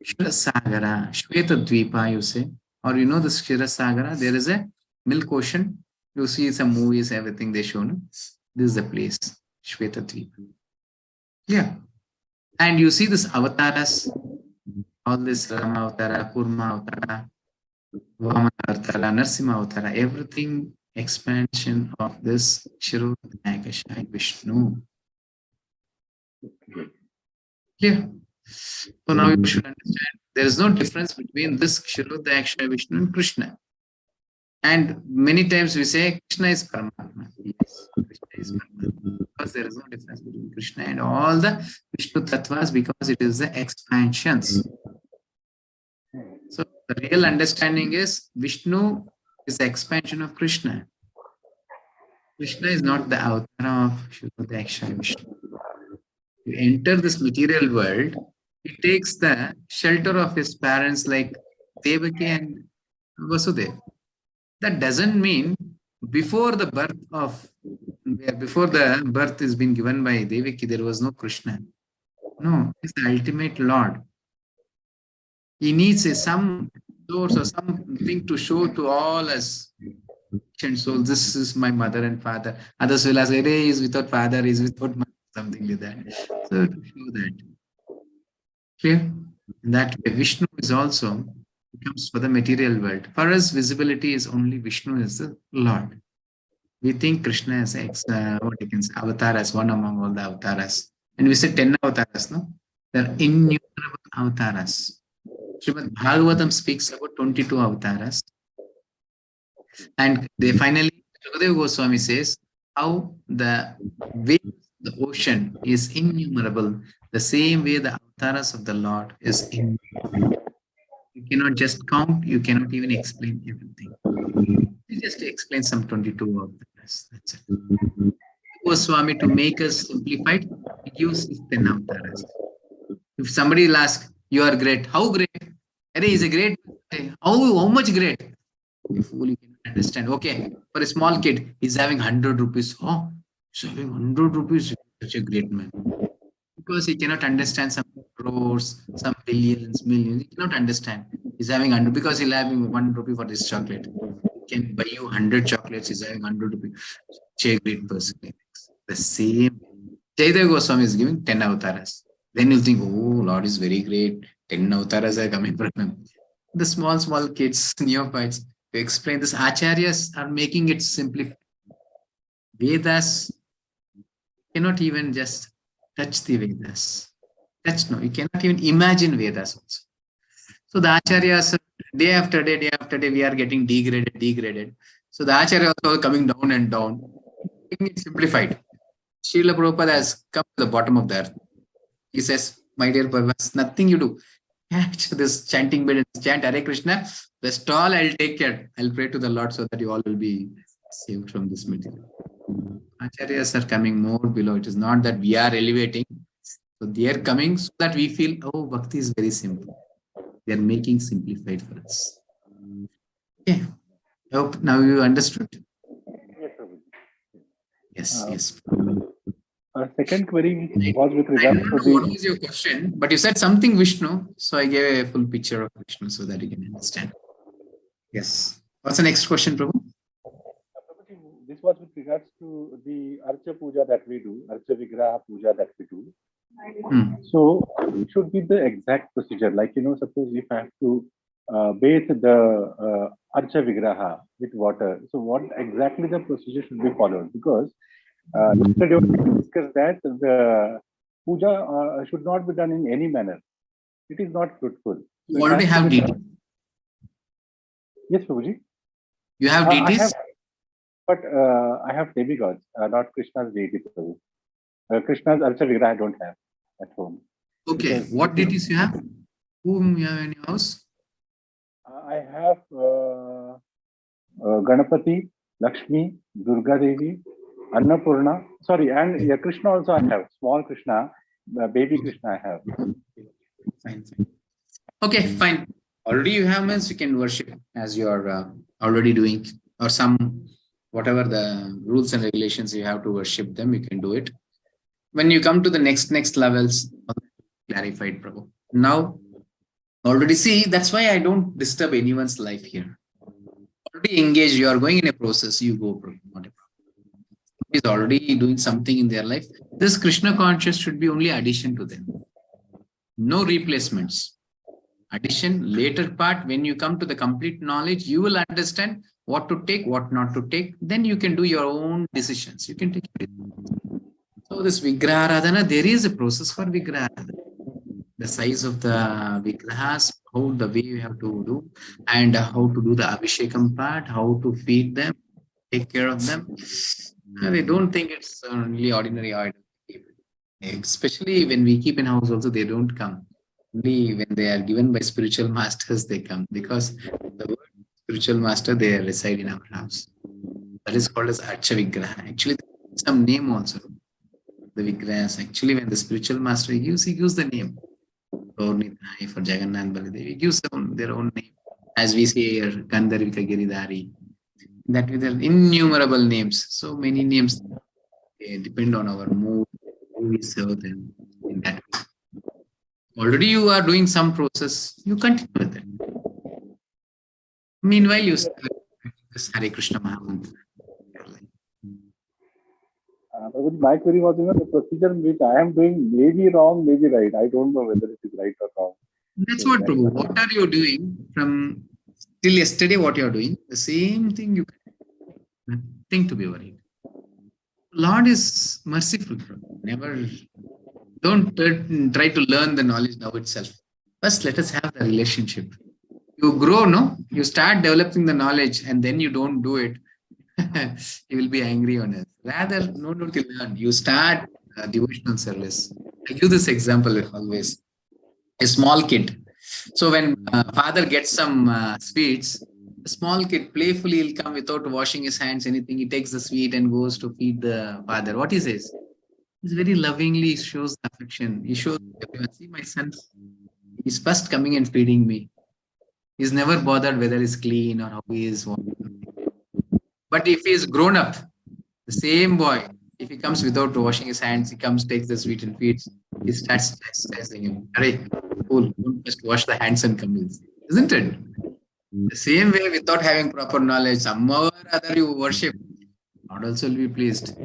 Shirasagara, Shweta Dvipa, you say. Or you know the Shirasagara, there is a milk ocean. You see some movies, everything they show. No? This is the place, Shweta Dvipa. Yeah. And you see this avatars, all this Rama Avatara, Kurma Avatara, Vamana Avatara, Narsimha Avatara, everything expansion of this Kshirodaya Kashaya Vishnu. Yeah. So now you should understand there is no difference between this Kshirodaya Kashaya Vishnu and Krishna. And many times we say Krishna is Paramatma. Yes, Krishna is Paramatma. Because there is no difference between Krishna and all the Vishnu Tattvas, because it is the expansions. So the real understanding is Vishnu is the expansion of Krishna. Krishna is not the avatar of Kshirodaya Kashaya Vishnu. You enter this material world, he takes the shelter of his parents like Devaki and Vasudeva. That doesn't mean before the birth is being given by Devaki, there was no Krishna. No, he's the ultimate Lord. He needs some source or something to show to all us. So this is my mother and father. Others will say, hey, he's without father, he's without mother, something like that. So to show that. Clear? That way, Vishnu is also comes for the material world. For us, visibility is only Vishnu is the Lord. We think Krishna is what you can say, avatar as one among all the avatars. And we say 10 avatars, no? There are innumerable avatars. Srimad Bhagavatam speaks about 22 avatars. And they finally, Sukadeva Goswami says how the Vedas The ocean is innumerable. The same way the avatars of the Lord is innumerable. You cannot just count, you cannot even explain everything. You just explain some 22 of the rest. That's it. Goswami, to make us simplified, he gives his 10 avatars. If somebody will ask, you are great. How great? He is a great. How much great? The fool, you can understand. Okay, for a small kid, he's having 100 rupees. Oh, he's having 100 rupees. Such a great man. Because he cannot understand some crores, some billions, millions. He cannot understand. He's having 100 because he'll having 1 rupee for this chocolate. He can buy you 100 chocolates. He's having 100 rupees. Such a great person. The same. Jayadeva Goswami is giving 10 avatars. Then you'll think, oh, Lord is very great. 10 avatars are coming from him. The small kids, neophytes, to explain this, acharyas are making it simplified. Vedas cannot even just touch the Vedas. You cannot even imagine Vedas also. So the acharyas, day after day, we are getting degraded. So the acharyas are coming down and down, making it simplified. Srila Prabhupada has come to the bottom of the earth. He says, my dear Prabhupada, nothing you do. Catch this chanting bit and chant Hare Krishna. Rest all I'll take care. I'll pray to the Lord so that you all will be saved from this material. Acharyas are coming more below. It is not that we are elevating. So they are coming so that we feel, oh, Bhakti is very simple. They are making simplified for us. Okay. I hope now you understood. Yes. Second query was with regards to the... What was your question? But you said something Vishnu, so I gave a full picture of Vishnu so that you can understand. Yes. What's the next question, Prabhu? This was with regards to the Archa Puja that we do, Archa Vigraha Puja that we do. So it should be the exact procedure. Like, suppose if I have to bathe the Archa Vigraha with water. So what exactly the procedure should be followed? Because yesterday we discussed that the puja should not be done in any manner. It is not fruitful. You already have deities. Yes, Prabhuji. You have deities? I have demigods, not Krishna's deity. Krishna's Archa Vigraha I don't have at home. Okay. What deities you have? Whom you have in your house? I have Ganapati, Lakshmi, Durga Devi, Annapurna. Sorry, and Krishna also I have. Small Krishna, baby Krishna I have. Fine. Okay, fine. Already you have means you can worship as you are already doing, or some whatever the rules and regulations you have to worship them, you can do it. When you come to the next levels, clarified, Prabhu. Now, already see, that's why I don't disturb anyone's life here. Already engaged, you are going in a process, you go, Prabhu. Not a problem. Is already doing something in their life. This Krishna conscious should be only addition to them. No replacements. Addition, later part, when you come to the complete knowledge, you will understand what to take, what not to take. Then you can do your own decisions. You can take it. So this Vigraha Radhana, there is a process for Vigraha Radhana. The size of the Vigrahas, how the way you have to do, and how to do the Abhishekam part, how to feed them, take care of them. They don't think it's only ordinary people. Especially when we keep in house also, they don't come. Only when they are given by spiritual masters, they come. Because the word spiritual master, they reside in our house. That is called as Archa Vigraha. Actually, some name also. The Vigrahas. Actually, when the spiritual master gives, he gives the name. For Nithai, for Jagannath Baladevi, he gives their own name. As we say here, Gandharvika Giridhari. That with their innumerable names. So many names depend on our mood, who we serve them in that way. Already you are doing some process, you continue with it. Meanwhile, you start this Hare Krishna Mahamantra. My query was, the procedure which I am doing may be wrong, may be right. I don't know whether it is right or wrong. That's what, Prabhu. What are you doing from till yesterday? What you are doing? The same thing you can. Nothing to be worried. Lord is merciful, Prabhu. Never. Don't try to learn the knowledge now itself. First, let us have the relationship. You grow, no? You start developing the knowledge and then you don't do it. You will be angry on us. Rather, no, don't learn. You start devotional service. I use this example always. A small kid. So when father gets some sweets, a small kid playfully will come without washing his hands, anything. He takes the sweet and goes to feed the father. What he says? He very lovingly shows affection. He shows everyone, see my son, he's first coming and feeding me. He's never bothered whether he's clean or how he is. But if he is grown up, the same boy, if he comes without washing his hands, he comes, takes the sweet and feeds, he starts chastising him. Hurry, fool, don't just wash the hands and come in. Isn't it? The same way, without having proper knowledge, somehow or other you worship, God also will be pleased.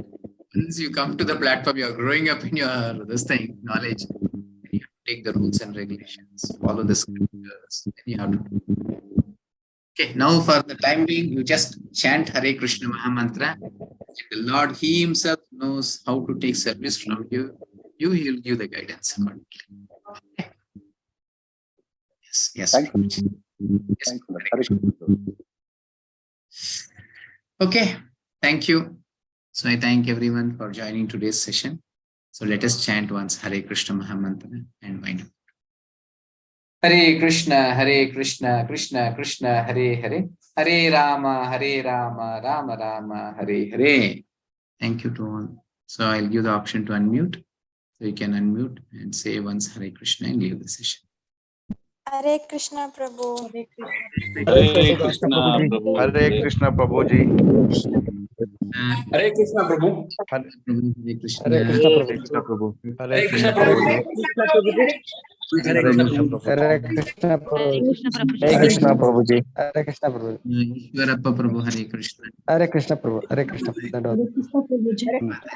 Once you come to the platform, you are growing up in your this thing, knowledge. You have to take the rules and regulations, follow the scriptures, then you have to do. Okay, now for the time being, you just chant Hare Krishna Mahamantra. The Lord, He Himself knows how to take service from you. He will give the guidance accordingly. Okay. Yes. Thank you. Yes. Thank you. Hare Krishna. Okay, thank you. So I thank everyone for joining today's session. So let us chant once Hare Krishna Mahamantra and wind up. Hare Krishna, Krishna Krishna, Hare Hare, Hare Rama, Rama Rama, Hare Hare. Thank you to all. So I'll give the option to unmute. So you can unmute and say once Hare Krishna and leave the session. Hare Krishna Prabhu. Hare Krishna Prabhu. Hare Krishna Prabhuji. Hare Krishna Prabhu. Hare Krishna. Hare Krishna Prabhu. Hare Krishna Prabhu. Hare Krishna Prabhu. Hare Krishna Prabhuji. Hare Krishna Prabhu. Ishwarappa Prabhu, Hare Krishna. Hare Krishna Prabhu. Hare Krishna Prabhu.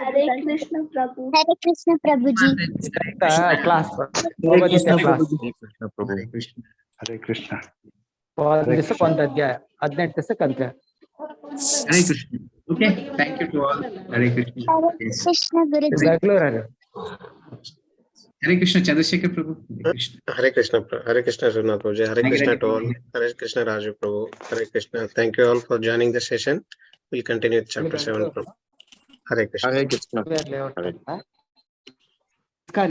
Hare Krishna Prabhu. Hare Krishna Prabhuji. Class. Hare Krishna Class. Prabhu. Hare Krishna. Hare Krishna. ಒಂದು ಅಧ್ಯಾಯ 18 ದಿವಸಕ್ಕೆ ಅಂತ್ಯ. Hare Krishna. Okay, thank you to all. Hare Krishna. Yes. Krishna Guruji. Bengaluru Hare Krishna, Chandrasekhar Prabhu. Hare Krishna. Hare Krishna Raghunath Prabhuji, Hare Krishna to all, Hare Krishna Raju Prabhu, Hare Krishna. Thank you all for joining the session. We'll continue with chapter 7. Prabhu. Hare Krishna. Hare Krishna.